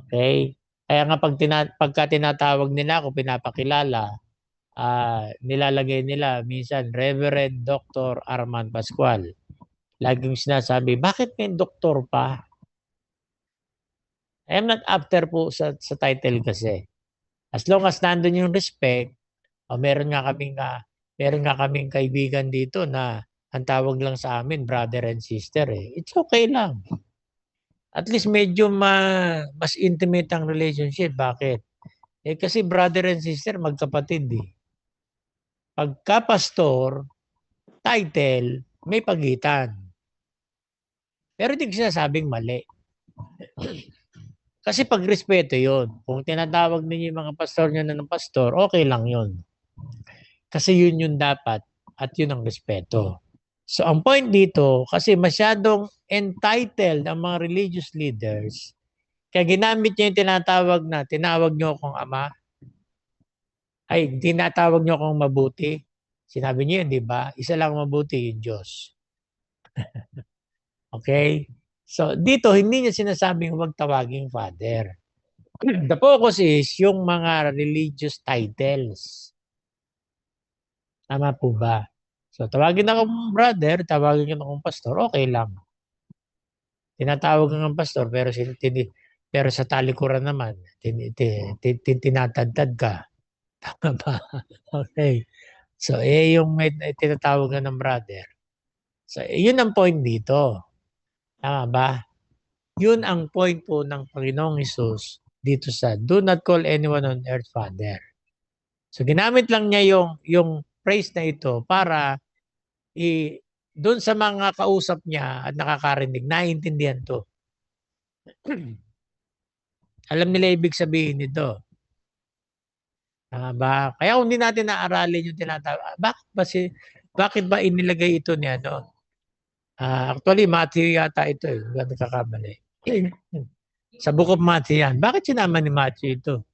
Okay? Kaya nga pagka tinatawag nila ako, pinapakilala, nilalagay nila minsan Reverend Dr. Arman Pascual. Laging sinasabi, bakit may doktor pa? I am not after po sa title kasi. As long as nandun yung respect, meron nga kaming kaibigan dito na ang tawag lang sa amin, brother and sister eh. It's okay lang. At least medyo mas intimate ang relationship. Bakit? Eh kasi brother and sister, magkapatid eh. Pagka pastor, title, may pagitan. Pero hindi ko sinasabing mali. Kasi pagrespeto yun. Kung tinatawag ninyo yung mga pastor nyo na ng pastor, okay lang yun. Kasi yun yung dapat at yun ang respeto. So ang point dito, kasi masyadong entitled ang mga religious leaders, kaya ginamit niya yung tinawag niyo akong ama, ay tinatawag niyo akong mabuti. Sinabi niyo yun, di ba? Isa lang mabuti, yung Diyos. Okay? So dito, hindi niya sinasabing huwag tawaging Father. The focus is yung mga religious titles. Tama po ba? So tawagin akong brother, tawagin akong pastor, okay lang. Tinatawag ng pastor pero sa talikuran naman tinatadtad ka. Tama ba? Okay. So yung may tinatawag ng brother. So yun ang point dito. Tama ba? Yun ang point po ng Panginoong Hesus dito sa do not call anyone on earth Father. So ginamit lang niya yung phrase na ito para doon sa mga kausap niya at nakakarinig, naiintindihan to. Alam nila ibig sabihin nito. Kaya kung hindi natin naaralin yung tinatawag, bakit ba inilagay ito ni ano? Actually, Matthew yata ito eh. Hindi nagkakamali. Sa Book of Matthew yan. Bakit sinama ni Matthew ito?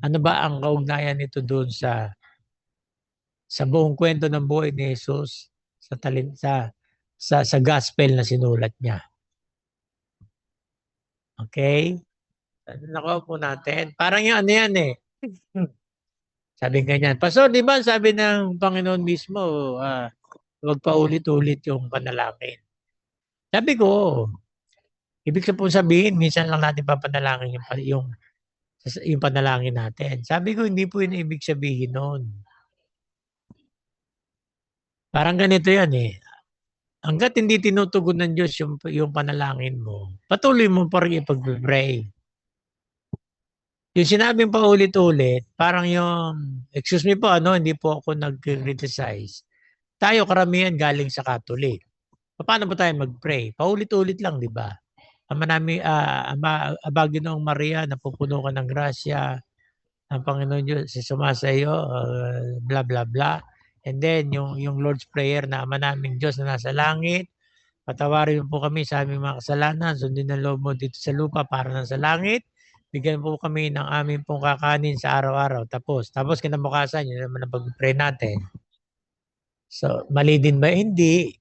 Ano ba ang kaugnayan nito doon sa buong kwento ng buhay ni Jesus sa gospel na sinulat niya? Okay? Nako po natin. Parang yung ano yan eh. Sabi ganyan. Pastor, di ba sabi ng Panginoon mismo, huwag pa ulit-ulit yung panalangin. Sabi ko, ibig sabihin, minsan lang natin papanalangin yung panalangin natin. Sabi ko, hindi po yun ibig sabihin nun. Parang ganito yan eh. Hanggat hindi tinutugon ng Diyos yung panalangin mo, patuloy mo pa rin ipag-pray. Yung sinabing paulit-ulit, parang yung, excuse me po, hindi po ako nag-criticize. Tayo karamihan galing sa Catholic. Paano ba tayo mag-pray? Paulit-ulit lang, di ba? Ama namin, Ginoong Maria, napupuno ka ng grasya, ang Panginoon Diyos, sumasa iyo, blah, blah, blah. And then, yung Lord's Prayer na Ama naming Diyos na nasa langit, patawarin po kami sa aming mga kasalanan, sundin ang loob mo dito sa lupa para na sa langit. Bigyan po kami ng aming pong kakanin sa araw-araw. Tapos kinabukasan, yun naman ang pag-pray natin. So, mali din ba? Hindi.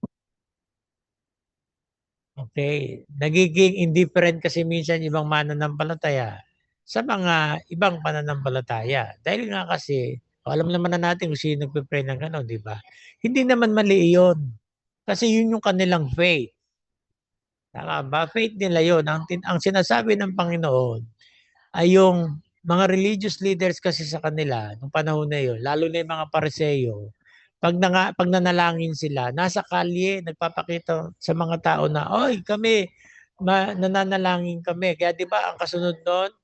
Okay. Nagiging indifferent kasi minsan ibang mananampalataya sa mga ibang pananampalataya. Dahil nga kasi, alam naman na natin kung sino nagpe-pray ng gano'n, di ba? Hindi naman mali yun. Kasi yun yung kanilang faith. Tama ba? Faith nila yun. Ang sinasabi ng Panginoon ay yung mga religious leaders kasi sa kanila, nung panahon na yun, lalo na yung mga Pariseo, pag nanalangin sila, nasa kalye, nagpapakita sa mga tao na, oy, kami, nananalangin kami. Kaya di ba ang kasunod nun,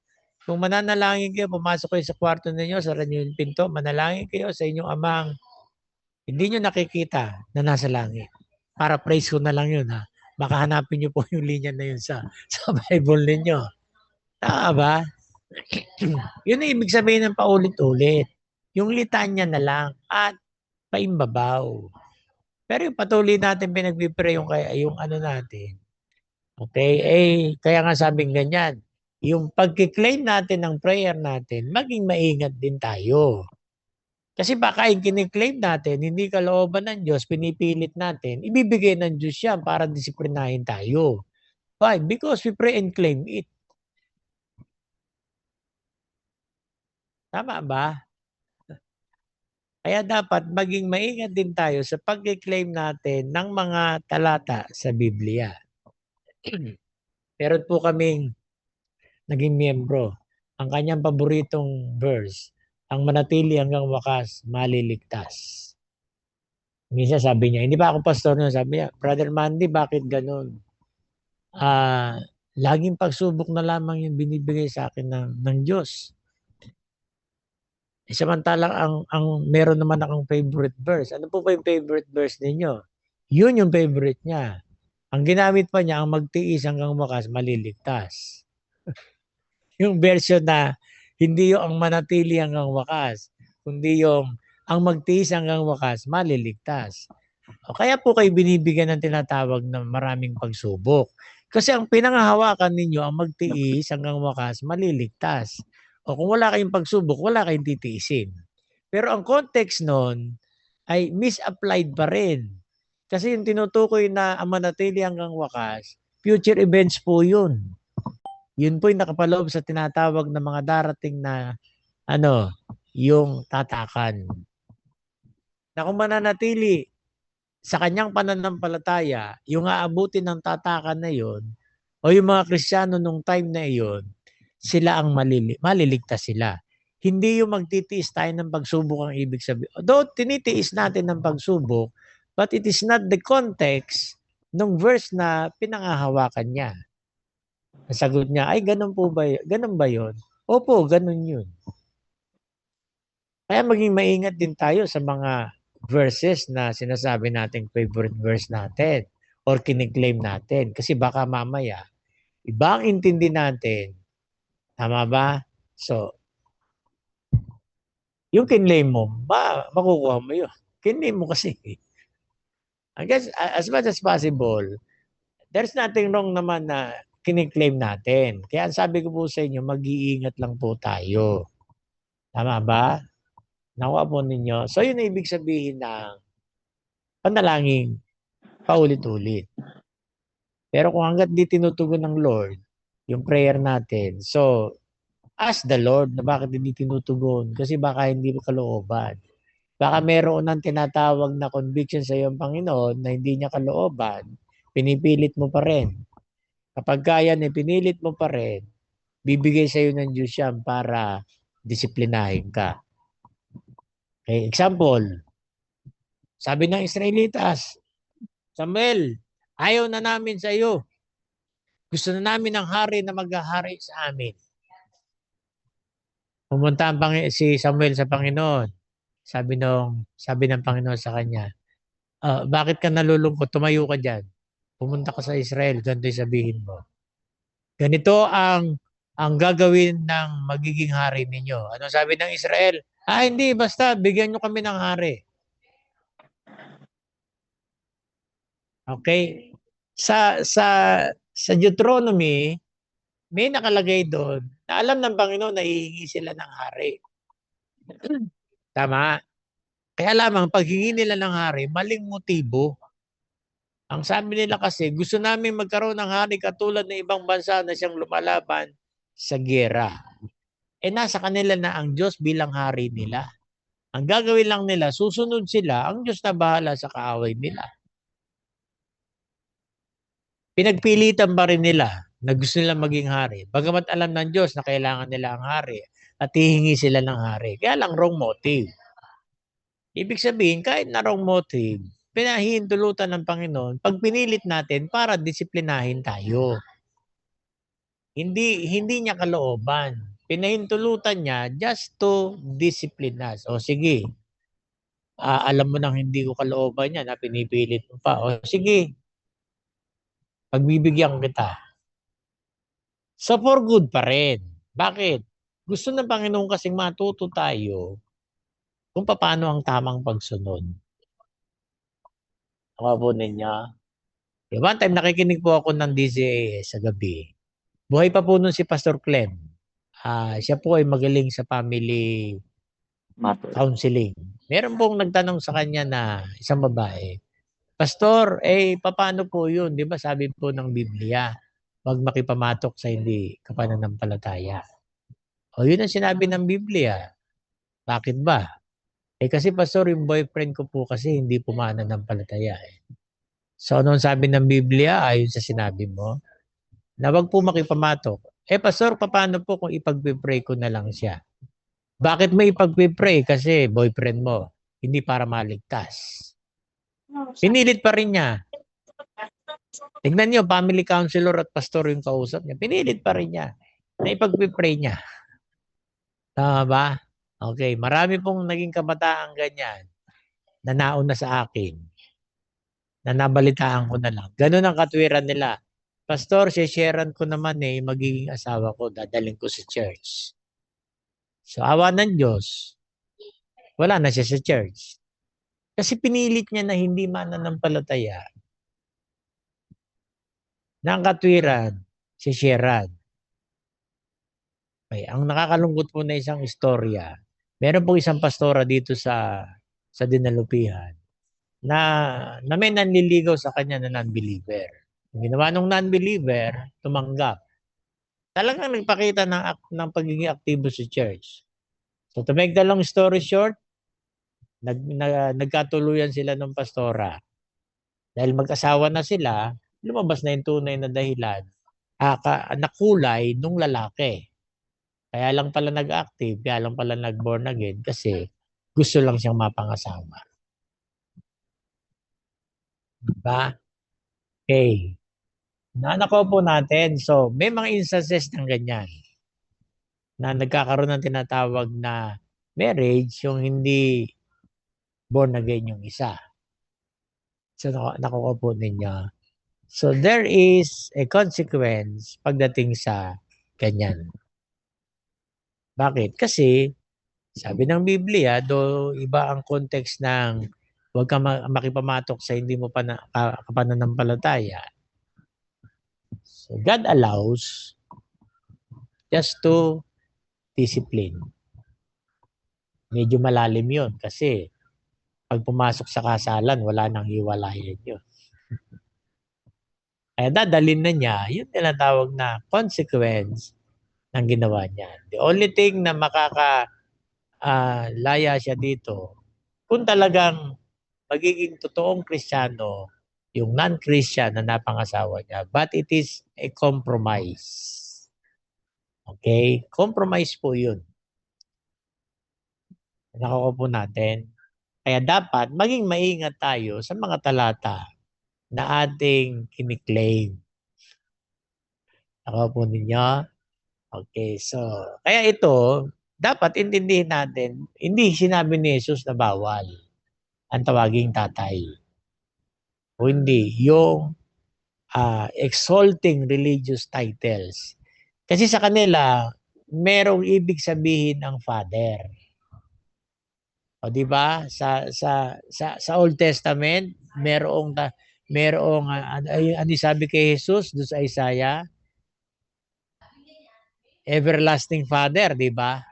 kung mananalangin kayo, pumasok kayo sa kwarto ninyo, sara niyo yung pinto, manalangin kayo sa inyong amang hindi nyo nakikita na nasa langit. Para praise ko na lang yun ha. Baka hanapin nyo po yung linya na yun sa Bible ninyo. Tama ba? Yun ang ibig sabihin ng paulit-ulit. Yung litanya na lang at paimbabaw. Pero yung patuloy natin pinagpipray yung ano natin. Okay? Kaya nga sabing ganyan. Yung pagkiklaim natin ng prayer natin, maging maingat din tayo. Kasi baka yung kiniklaim natin, hindi kalooban ng Diyos, pinipilit natin, ibibigay ng Diyos yan para disiplinahin tayo. Why? Because we pray and claim it. Tama ba? Kaya dapat maging maingat din tayo sa pag-claim natin ng mga talata sa Biblia. Meron po kaming naging miyembro. Ang kanyang paboritong verse, ang manatili hanggang wakas, maliligtas. Minsan sabi niya, hindi ba ako pastor nun? Sabi niya, Brother Mandy, bakit ganun? Laging pagsubok na lamang yung binibigay sa akin ng Diyos. Samantalang ang meron naman akong favorite verse. Ano po ba yung favorite verse ninyo? Yun yung favorite niya. Ang ginamit pa niya, ang magtiis hanggang wakas, maliligtas. Yung version na hindi yung ang manatili hanggang wakas, kundi yung ang magtiis hanggang wakas, maliligtas. O kaya po kayo binibigyan ng tinatawag na maraming pagsubok. Kasi ang pinangahawakan ninyo, ang magtiis hanggang wakas, maliligtas. O kung wala kayong pagsubok, wala kayong titiisin. Pero ang context nun ay misapplied pa rin. Kasi yung tinutukoy na ang manatili hanggang wakas, future events po yun. Yun po yung nakapaloob sa tinatawag na mga darating na yung tatakan. Na kung mananatili sa kanyang pananampalataya, yung aabutin ng tatakan na yun, o yung mga Kristiyano nung time na yun, sila ang maliligtas sila. Hindi yung magtitiis tayo ng pagsubok ang ibig sabihin. Though tinitiis natin ng pagsubok, but it is not the context ng verse na pinangahawakan niya. Nasagot niya, ay ganun po ba yun? Ganun ba yun? Opo, ganun yun. Kaya maging maingat din tayo sa mga verses na sinasabi nating favorite verse natin or kiniklaim natin. Kasi baka mamaya, iba ang intindi natin. Tama ba? So, yung kinlaim mo, makukuha mo yun. Kinlaim mo kasi. I guess, as much as possible, there's nothing wrong naman na kiniklaim natin. Kaya sabi ko po sa inyo, mag-iingat lang po tayo. Tama ba? Nakuha po ninyo. So, yun ang ibig sabihin ng panalangin paulit-ulit. Pero kung hanggat di tinutugon ng Lord, yung prayer natin, so, ask the Lord na bakit hindi tinutugon. Kasi baka hindi mo kalooban. Baka meron ng tinatawag na conviction sa iyong Panginoon na hindi niya kalooban, pinipilit mo pa rin. Kapag kaya na pinilit mo pa rin, bibigay sa iyo ng Diyos yan para disiplinahin ka. Okay, example, sabi ng Israelitas, Samuel, ayaw na namin sa iyo. Gusto na namin ng hari na maghahari sa amin. Pumunta si Samuel sa Panginoon. Sabi ng Panginoon sa kanya, bakit ka nalulungkot? Tumayo ka dyan. Pumunta ka sa Israel, ganito yung sabihin mo. Ganito ang gagawin ng magiging hari ninyo. Ano sabi ng Israel? Hindi, basta bigyan nyo kami ng hari. Okay? Sa Deuteronomy, may nakalagay doon na alam ng Panginoon na hihingi sila ng hari. Tama? Kaya lamang paghingi nila ng hari, maling motibo. Ang sabi nila kasi, gusto namin magkaroon ng hari katulad ng ibang bansa na siyang lumalaban sa giyera. Nasa kanila na ang Diyos bilang hari nila. Ang gagawin lang nila, susunod sila, ang Diyos na bahala sa kaaway nila. Pinagpilitan pa rin nila na gusto nilang maging hari. Bagamat alam ng Diyos na kailangan nila ang hari at hihingi sila ng hari. Kaya lang wrong motive. Ibig sabihin, kahit na wrong motive, pinahihintulutan ng Panginoon pag pinilit natin para disiplinahin tayo. Hindi niya kalooban. Pinahintulutan niya just to discipline us. O sige, alam mo nang hindi ko kalooban yan, pinipilit mo pa. O sige, pagbibigyan kita. So for good pa rin. Bakit? Gusto ng Panginoon kasing matuto tayo kung paano ang tamang pagsunod. Ako po ninyo. One time nakikinig po ako ng DZAS sa gabi. Buhay pa po nun si Pastor Clem. Siya po ay magaling sa family counseling. Meron pong nagtanong sa kanya na isang babae, Pastor, paano po yun? Di ba sabi po ng Biblia, huwag makipamatok sa hindi kapananampalataya. O yun ang sinabi ng Biblia. Bakit ba? Kasi pastor, yung boyfriend ko po kasi hindi po mananampalataya. So anong sabi ng Biblia ayon sa sinabi mo? Na wag po makipamatok. Pastor, paano po kung ipagpipray ko na lang siya? Bakit mo ipagpipray? Kasi boyfriend mo, hindi para maligtas. Pinilit pa rin niya. Tignan niyo, family counselor at pastor yung kausap niya. Pinilit pa rin niya na ipagpipray niya. Tama ba? Okay, marami pong naging kabataan ganyan na nauna sa akin. Na nabalitaan ko na lang. Ganun ang katwiran nila. Pastor, sharean ko naman magiging asawa ko, dadaling ko sa church. So, awa ng Diyos, wala na siya sa church. Kasi pinilit niya na hindi mananampalataya. Na ang katwiran, sharean. Okay, ang nakakalungkot po na isang istorya, meron po isang pastora dito sa Dinalupihan na may nanliligaw sa kanya na non-believer. Ang ginawa ng non-believer, tumanggap. Talagang nagpakita ng pagiging aktibo sa church. So to make the long story short, nagkatuluyan sila ng pastora. Dahil mag-asawa na sila, lumabas na yung tunay na dahilan. Nakulay nung lalaki. Kaya lang pala nag-active, kaya lang pala nag-born again kasi gusto lang siyang mapangasawa. Diba? Okay. Nanako po natin. So, may mga instances ng ganyan na nagkakaroon ng tinatawag na marriage yung hindi born again yung isa. So, nakuha po ninyo. So, there is a consequence pagdating sa ganyan. Bakit? Kasi, sabi ng Biblia, do iba ang context ng huwag kang makipamatok sa hindi mo kapananampalataya. So, God allows just to discipline. Medyo malalim yun kasi pag pumasok sa kasalan, wala nang hiwalayan yun. Kaya dadalhin na niya yung tinatawag na consequence ng ginawa niya. The only thing na laya siya dito, kung talagang magiging totoong Kristiyano, yung non-Christian na napangasawa niya, but it is a compromise. Okay? Compromise po yun. Nakuha po natin. Kaya dapat maging maingat tayo sa mga talata na ating kiniklaim. Nakuha po ninyo? Okay, so kaya ito, dapat intindihin natin, hindi sinabi ni Jesus na bawal ang tawaging tatay. O hindi, yung exalting religious titles. Kasi sa kanila, merong ibig sabihin ang father. O di ba? Sa Old Testament, merong ano sabi kay Jesus doon sa Isaiah? Everlasting Father, di ba?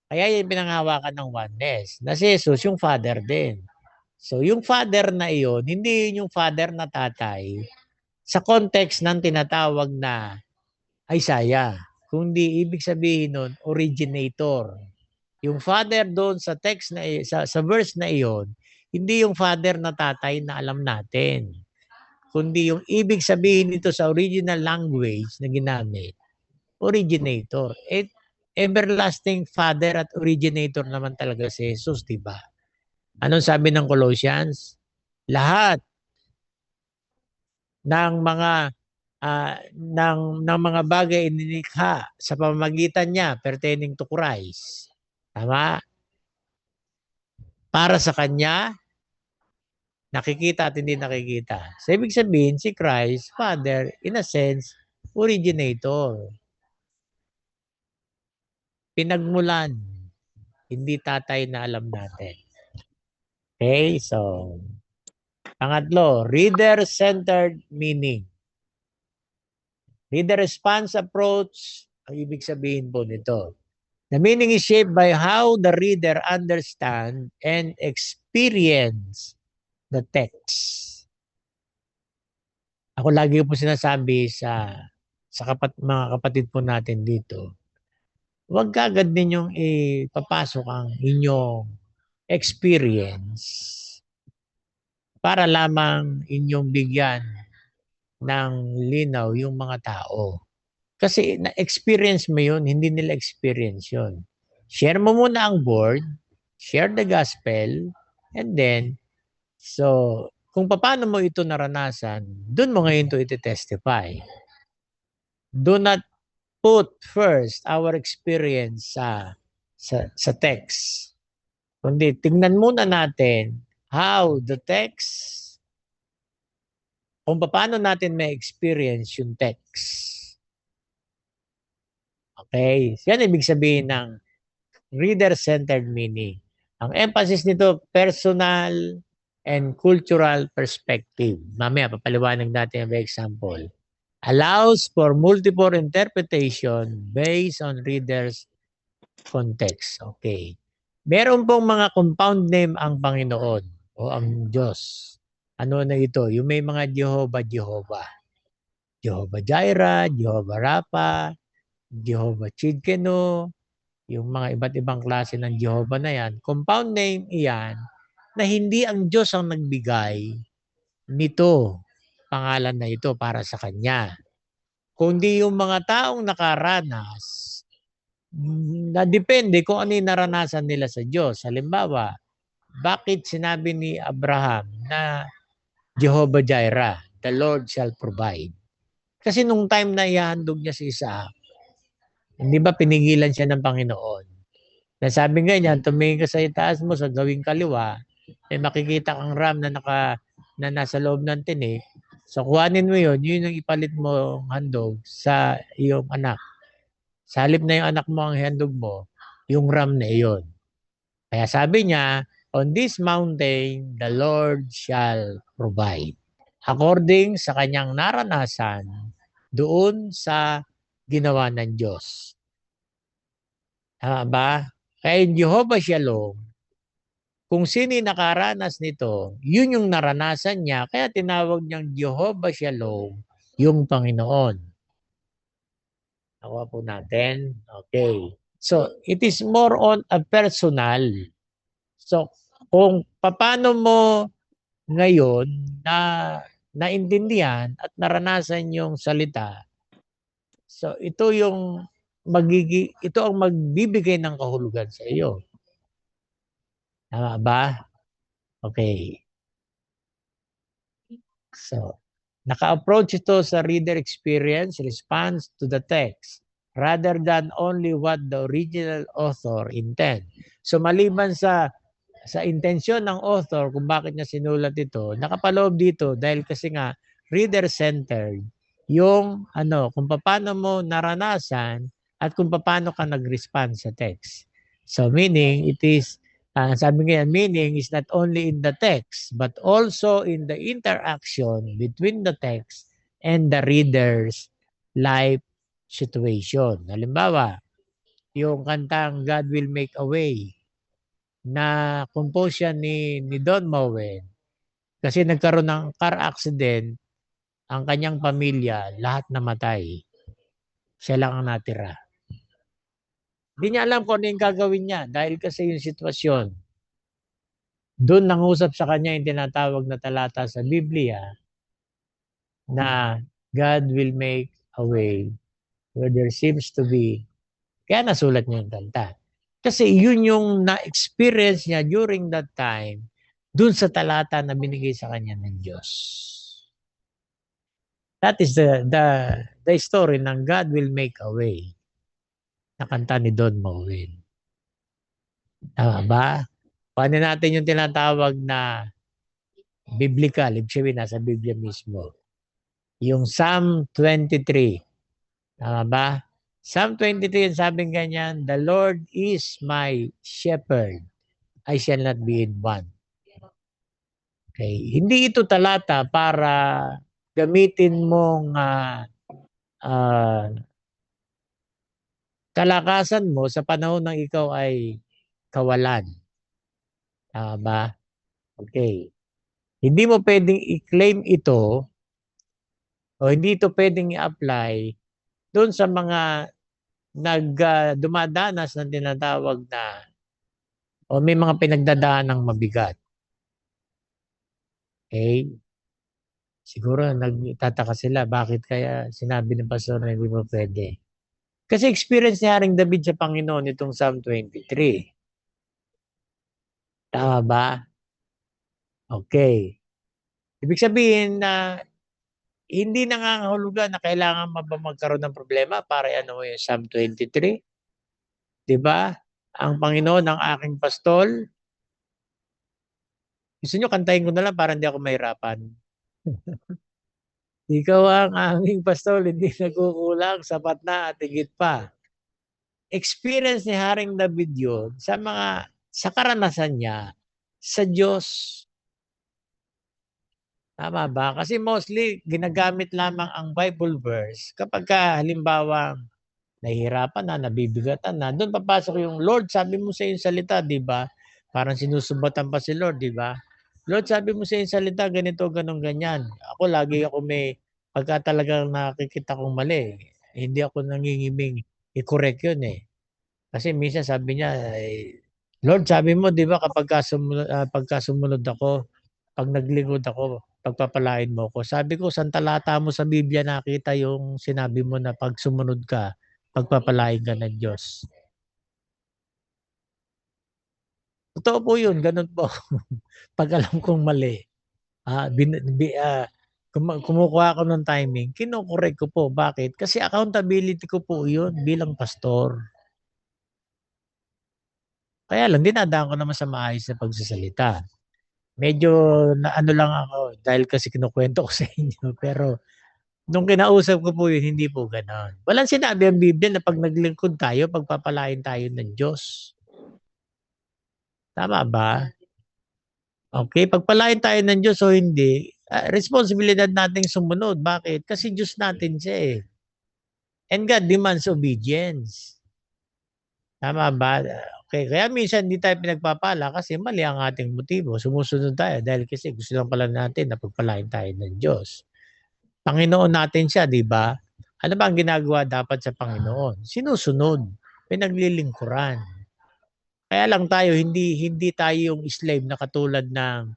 Kaya yung pinanghawakan ng oneness. Na si Jesus, yung Father din. So, yung Father na iyon, hindi yun yung Father na tatay sa context ng tinatawag na Isaiah. Kundi ibig sabihin nun, originator. Yung Father doon sa text na sa verse na iyon, hindi yung Father na tatay na alam natin. Kundi yung ibig sabihin nito sa original language na ginamit, originator. Everlasting Father at originator naman talaga si Jesus, di ba? Anong sabi ng Colossians? Lahat ng mga ng mga bagay inilikha sa pamamagitan niya pertaining to Christ. Tama? Para sa kanya, nakikita at hindi nakikita. So, ibig sabihin, si Christ, Father, in a sense, originator. pinagmulan, hindi tatay na alam natin. Okay, so pangatlo, reader-centered meaning. Reader response approach, ang ibig sabihin po nito. The meaning is shaped by how the reader understand and experience the text. Ako lagi po sinasabi sa mga kapatid po natin dito, huwag kagad ninyong ipapasok ang inyong experience para lamang inyong bigyan ng linaw yung mga tao. Kasi na-experience mo yun, hindi nila experience yun. Share mo muna ang board, share the gospel, and then, so, kung paano mo ito naranasan, dun mo ngayon ito iti-testify. Do not put first our experience sa text. Kundi tingnan muna natin how the text, kung paano natin may experience yung text. Okay? Yan ibig sabihin ng reader-centered meaning. Ang emphasis nito, personal and cultural perspective. Mamaya, papaliwanag natin ang example. Allows for multiple interpretation based on reader's context. Okay. Meron pong mga compound name ang Panginoon o ang Diyos. Ano na ito? Yung may mga Jehovah, Jehovah Jireh, Jehovah Rapha, Jehovah Chidkenu, yung mga iba't ibang klase ng Jehovah na yan. Compound name iyan na hindi ang Diyos ang nagbigay nito, pangalan na ito para sa Kanya. Kundi yung mga taong nakaranas na depende kung ano yung naranasan nila sa Diyos. Halimbawa, bakit sinabi ni Abraham na Jehovah Jireh, the Lord shall provide? Kasi nung time na ihahandog niya si Isaac, hindi ba pinigilan siya ng Panginoon? Nasabi nga niya, tumingin ka sa itaas mo sa gawing kaliwa, may makikita kang ram na nasa loob ng tinik. So kuhanin mo yun ang ipalit mo handog sa iyong anak. Sa halip na yung anak mo ang handog mo, yung ram na iyon. Kaya sabi niya, on this mountain, the Lord shall provide. According sa kanyang naranasan, doon sa ginawa ng Diyos. Tama ba? Kaya yung Jehovah Shalom, kung sino nakaranas nito, yun yung naranasan niya, kaya tinawag niyang Jehovah Shalom, yung Panginoon. Nakuha po natin. Okay. So, it is more on a personal. So, kung paano mo ngayon na naintindihan at naranasan yung salita, so ito yung ito ang magbibigay ng kahulugan sa iyo. Tama ba? Okay. So, naka-approach ito sa reader experience, response to the text, rather than only what the original author intend. So, maliban sa intensyon ng author kung bakit niya sinulat ito, nakapaloob dito dahil kasi nga reader-centered yung kung paano mo naranasan at kung paano ka nag-respond sa text. So meaning it is sabi nga meaning is not only in the text but also in the interaction between the text and the reader's life situation. Halimbawa, yung kantang God Will Make a Way na compose yan ni Don Moen kasi nagkaroon ng car accident ang kanyang pamilya, lahat namatay. Siya lang ang natira. Hindi niya alam kung ano yung gagawin niya dahil kasi yung sitwasyon. Doon nangusap sa kanya yung tinatawag na talata sa Biblia na God will make a way where there seems to be. Kaya nasulat niya yung kanta. Kasi yun yung na-experience niya during that time dun sa talata na binigay sa kanya ng Diyos. That is the story ng God Will Make a Way na kanta ni Don Moen. Tama ba? Paano natin yung tinatawag na biblical, ibig sabihin nasa Biblia mismo. Yung Psalm 23. Tama ba? Psalm 23, yung sabing ganyan, the Lord is my shepherd. I shall not be in want. Okay. Hindi ito talata para gamitin mong ah, kalakasan mo sa panahon ng ikaw ay kawalan. Tama ba? Okay. Hindi mo pwedeng i-claim ito o hindi ito pwedeng i-apply doon sa mga dumadanas ng tinatawag na o may mga pinagdadaan ng mabigat. Okay? Siguro nagtataka sila bakit kaya sinabi ng pastor na hindi mo pwede. Kasi experience ni Haring David sa Panginoon itong Psalm 23. Tama ba? Okay. Ibig sabihin na hindi nangangahulugan na kailangan magkaroon ng problema para ano mo yung Psalm 23. 'Di ba? Ang Panginoon ang aking pastol. Gusto nyo kantahin ko na lang para hindi ako mahirapan. Ikaw ang aming pastol, hindi nagkukulang, sapat na at higit pa. Experience ni Haring David yun sa karanasan niya sa Diyos. Tama ba? Kasi mostly ginagamit lamang ang Bible verse kapag halimbawa nahihirapan na, nabibigatan na, doon papasok yung Lord, sabi mo sa iyong salita, di ba? Parang sinusumbatan pa si Lord, di ba? Lord, sabi mo sa iyong salita, ganito, ganun, ganyan. Lagi ako may, pagka talagang nakikita kong mali, hindi ako nangingiming i-correct yun eh. Kasi minsan sabi niya, Lord, sabi mo, di ba, pagka sumunod ako, pag naglingkod ako, pagpapalain mo ko. Sabi ko, saan talata mo sa Biblia nakita yung sinabi mo na pag sumunod ka, pagpapalain ka ng Diyos. Totoo po yun, ganun po. Pag alam kong mali, kumukuha ako ng timing, kinokorek ko po. Bakit? Kasi accountability ko po yun bilang pastor. Kaya lang, dinadaan ko naman sa maayos na pagsasalita. Medyo na ano lang ako dahil kasi kinukwento ko sa inyo. Pero nung kinausap ko po yun, hindi po ganon. Walang sinabi ang Biblia na pag naglingkod tayo, pagpapalain tayo ng Diyos. Tama ba? Okay, pagpalain tayo ng Diyos o hindi, responsibilidad nating sumunod. Bakit? Kasi Diyos natin siya eh. And God demands obedience. Tama ba? Okay, kaya minsan hindi tayo pinagpapala kasi mali ang ating motibo. Sumusunod tayo dahil kasi gusto lang pala natin na pagpalain tayo ng Diyos. Panginoon natin siya, di ba? Ano ba ang ginagawa dapat sa Panginoon? Sinusunod, pinaglilingkuran. Kaya lang tayo, hindi tayo yung slave na katulad ng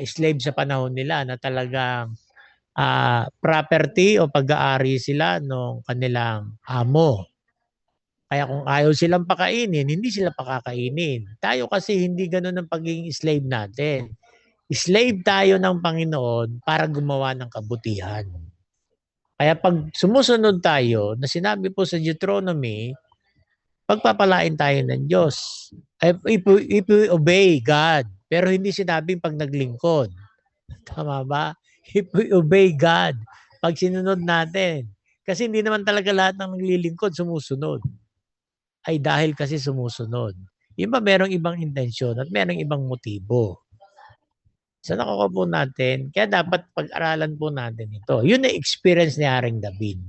slave sa panahon nila na talagang property o pag-aari sila ng kanilang amo. Kaya kung ayaw silang pakainin, hindi sila pakakainin. Tayo kasi hindi ganun ang pagiging slave natin. Slave tayo ng Panginoon para gumawa ng kabutihan. Kaya pag sumusunod tayo, na sinabi po sa Deuteronomy, pagpapalain tayo ng Diyos. If we obey God. Pero hindi sinabing pag naglingkod. Tama ba? If we obey God. Pag sinunod natin. Kasi hindi naman talaga lahat ng naglilingkod sumusunod. Ay dahil kasi sumusunod. Yung ba merong ibang intensyon at merong ibang motibo. So nakuha po natin, kaya dapat pag-aralan po natin ito. Yun ang experience ni Haring David.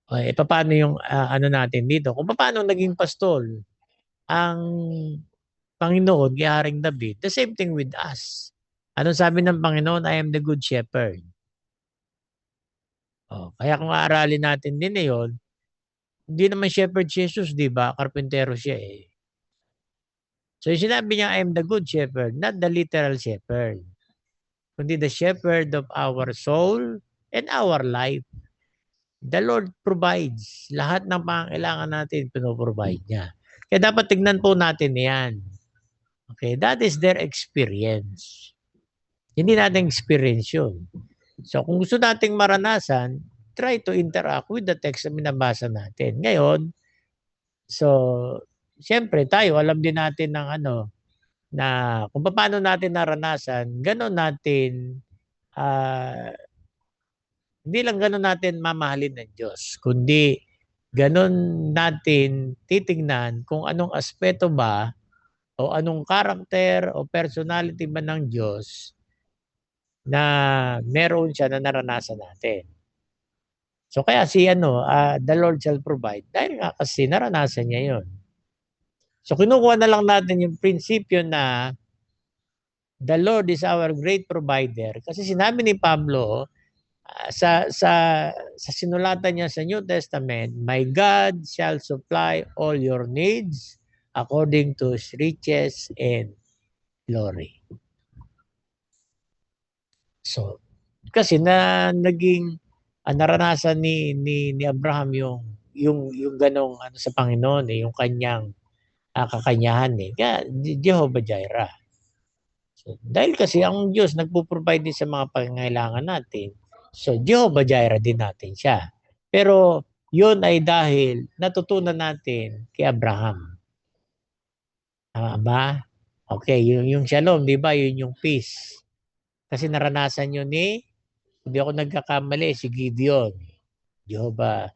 Okay, paano yung ano natin dito? Kung paano naging pastol ang Panginoon kay Haring David, the same thing with us. Anong sabi ng Panginoon? I am the good shepherd. Kaya kung aaralin natin din na yun, hindi naman shepherd si Jesus, di ba? Karpintero siya eh. So yung sinabi niya, I am the good shepherd, not the literal shepherd, kundi the shepherd of our soul and our life. The Lord provides. Lahat ng pangangailangan natin, pinoprovide niya. Kaya dapat tignan po natin yan. Okay, that is their experience. Hindi natin experience yun. So kung gusto nating maranasan, try to interact with the text na binabasa natin. Ngayon, so, siyempre tayo, alam din natin ng na kung paano natin naranasan, gano'n natin Hindi lang ganun natin mamahalin ng Diyos, kundi ganun natin titingnan kung anong aspeto ba o anong karakter o personality ba ng Diyos na meron siya na naranasan natin. So kaya the Lord shall provide dahil nga kasi naranasan niya yon. So kinukuha na lang natin yung prinsipyo na the Lord is our great provider kasi sinabi ni Pablo sa sinulatan niya sa New Testament, my God shall supply all your needs according to His riches and glory. So kasi naranasan ni Abraham yung ganong ano sa Panginoon yung kanyang kakanyahan Kaya Jehovah Jireh. So, dahil kasi ang Diyos nagpo-provide din sa mga pangangailangan natin. So Jehovah Jireh din natin siya. Pero yun ay dahil natutunan natin kay Abraham. Tama ba? Okay, yung shalom, di ba? Yun yung peace. Kasi naranasan yun hindi ako nagkakamali, si Gideon. Jehovah.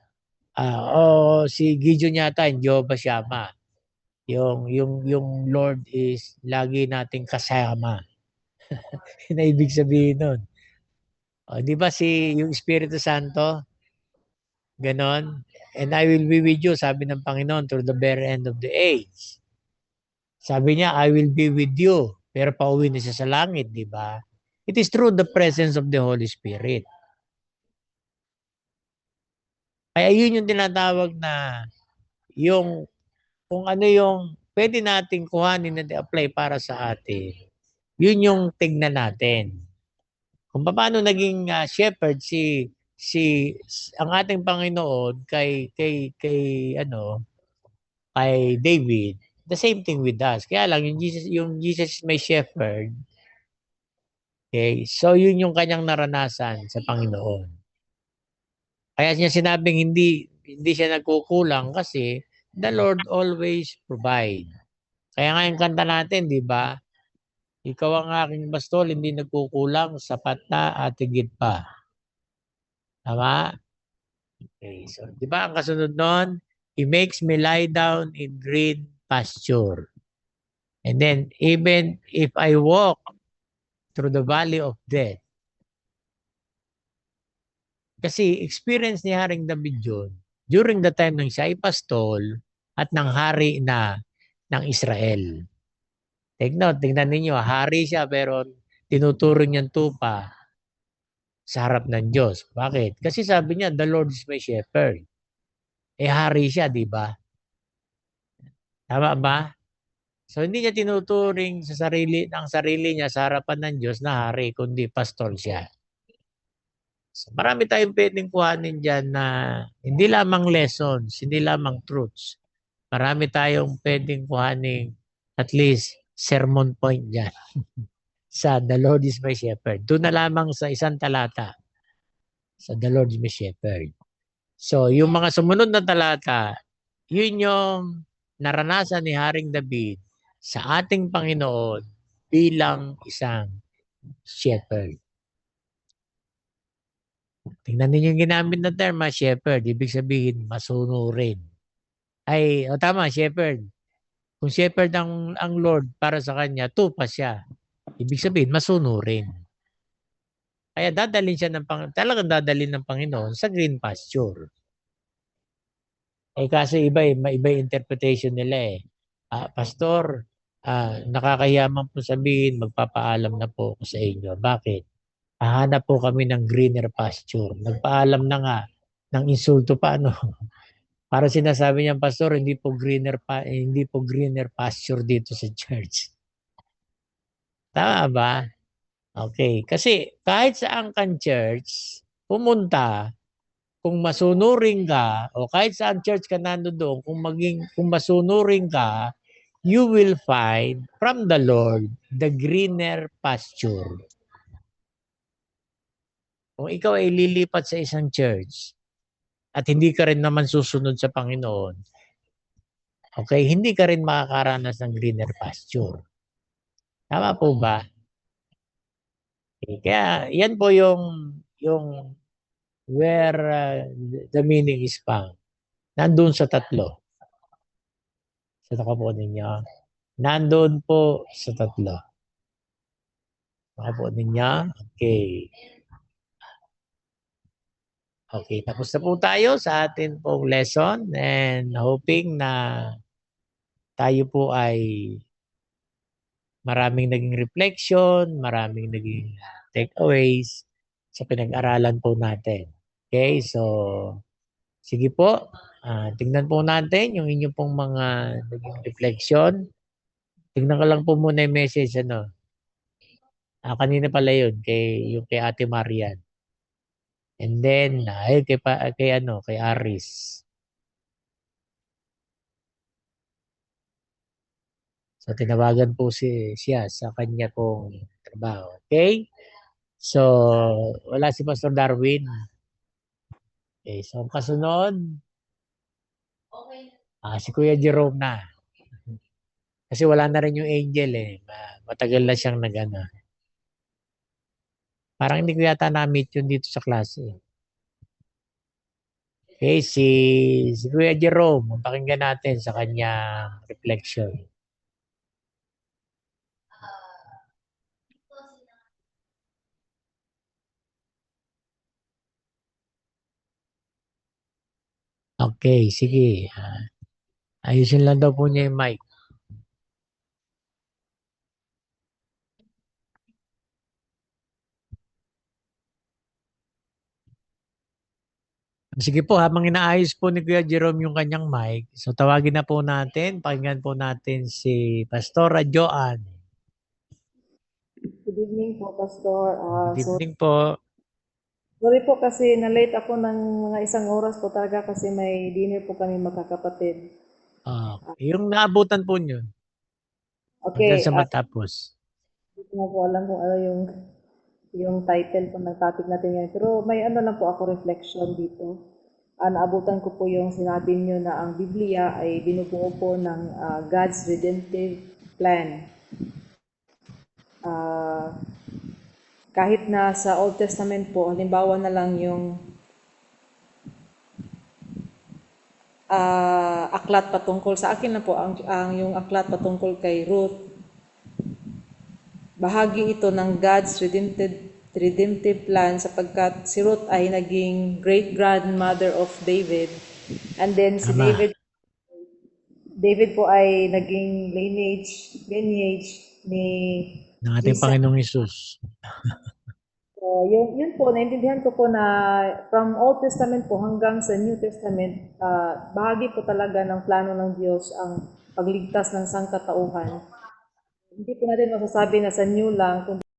Si Gideon yata, Jehovah Shammah. Yung Lord is lagi nating kasama. Na ibig sabihin nun. Di ba yung Espiritu Santo? Ganon. And I will be with you, sabi ng Panginoon, through the very end of the age. Sabi niya, I will be with you. Pero pauwi na siya sa langit, di ba? It is through the presence of the Holy Spirit. Kaya yun yung tinatawag na kung ano yung pwede nating kuhanin at apply para sa atin. Yun yung tignan natin. Kung paano naging shepherd ang ating Panginoon kay David, the same thing with us. Kaya lang yung Jesus is my shepherd. Okay? So yun yung kanyang naranasan sa Panginoon. Kaya niya sinabing hindi siya nagkukulang kasi the Lord always provide. Kaya nga yung kanta natin, di ba? Ikaw ang aking bastol, hindi nagkukulang, sapat na at higit pa. Tama? Okay, so di ba ang kasunod nun? He makes me lie down in green pasture. And then, even if I walk through the valley of death, kasi experience ni Haring David yun, during the time nang siya ay pastol at ng hari ng Israel. Tingnan ninyo, hari siya pero tinuturo niyang tupa sa harap ng Diyos. Bakit? Kasi sabi niya, the Lord is my shepherd. Hari siya, di ba? Tama ba? So hindi niya tinuturing ang sarili niya sa harapan ng Diyos na hari, kundi pastol siya. So, marami tayong pwedeng kuhanin dyan na hindi lamang lessons, hindi lamang truths. Marami tayong pwedeng kuhanin at least sermon point dyan sa The Lord is my shepherd. Doon na lamang sa isang talata sa The Lord is my shepherd. So yung mga sumunod na talata, yun yung naranasan ni Haring David sa ating Panginoon bilang isang shepherd. Tingnan ninyo yung ginamit na term, shepherd. Ibig sabihin, masunurin. Tama, shepherd. Kung shepherd ang Lord para sa kanya, tupa siya. Ibig sabihin, masunurin. Kaya talagang dadalhin ng Panginoon sa green pasture. Kasi iba yung interpretation nila Pastor, nakakayaman po sabihin, magpapaalam na po ako sa inyo. Bakit? Hahanap po kami ng greener pasture. Nagpaalam na nga ng insulto pa Para sinasabi niya, Pastor, hindi po greener pasture dito sa church. Tama ba? Okay. Kasi kahit saan kang church, pumunta, kung masunurin ka, o kahit saan church ka nandoon, kung masunurin ka, you will find from the Lord the greener pasture. Kung ikaw ay lilipat sa isang church at hindi ka rin naman susunod sa Panginoon, okay, hindi ka rin makakaranas ng greener pasture. Tama po ba? Okay, kaya yan po yung where the meaning is found. Nandun sa tatlo. Sa nakapo ninyo. Nandun po sa tatlo. Nakapo ninyo. Okay. Okay, tapos na po tayo sa atin pong lesson and hoping na tayo po ay maraming naging reflection, maraming naging takeaways sa pinag-aralan po natin. Okay, so sige po, tingnan po natin yung inyong pong mga naging reflection. Tingnan ko lang po muna yung message, ano. Kanina pala yun, yung kay Ate Marian. And then, kay Aris. So, tinawagan po siya sa kanya pong trabaho. Okay? So, wala si Pastor Darwin. Okay, so ang kasunod, si Kuya Jerome na. Kasi wala na rin yung Angel eh. Matagal na siyang nag-ano. Parang hindi ko yata na-meet yun dito sa klase. Okay, si Kuya Jerome, pakinggan natin sa kanyang reflection. Okay, sige. Ayusin lang daw po niya yung mic. Sige po, habang inaayos po ni Kuya Jerome yung kanyang mic, so tawagin na po natin, pakinggan po natin si Pastora Joanne. Good evening po, Pastor. Good evening po. Sorry po kasi na-late ako ng mga isang oras po talaga kasi may dinner po kami magkakapatid. Yung naabutan po nyo, hanggang Okay, sa matapos. hindi ko na po alam kung ano yung title po ng topic natin ngayon. Pero may ano lang po ako reflection dito. Naabutan ko po yung sinabi niyo na ang Biblia ay binubuo po ng God's redemptive plan. Ah, kahit na sa Old Testament po, halimbawa na lang yung aklat patungkol sa akin na po ang yung aklat patungkol kay Ruth. Bahagi ito ng God's redemptive plan sapagkat si Ruth ay naging great grandmother of David. And then si Tama. David po ay naging lineage ni Ng ating Jesus. Panginoong Hesus. So, yun po, naintindihan ko po na from Old Testament po hanggang sa New Testament, bahagi po talaga ng plano ng Diyos ang pagligtas ng sangkatauhan. Hindi po natin masasabi na sa New lang,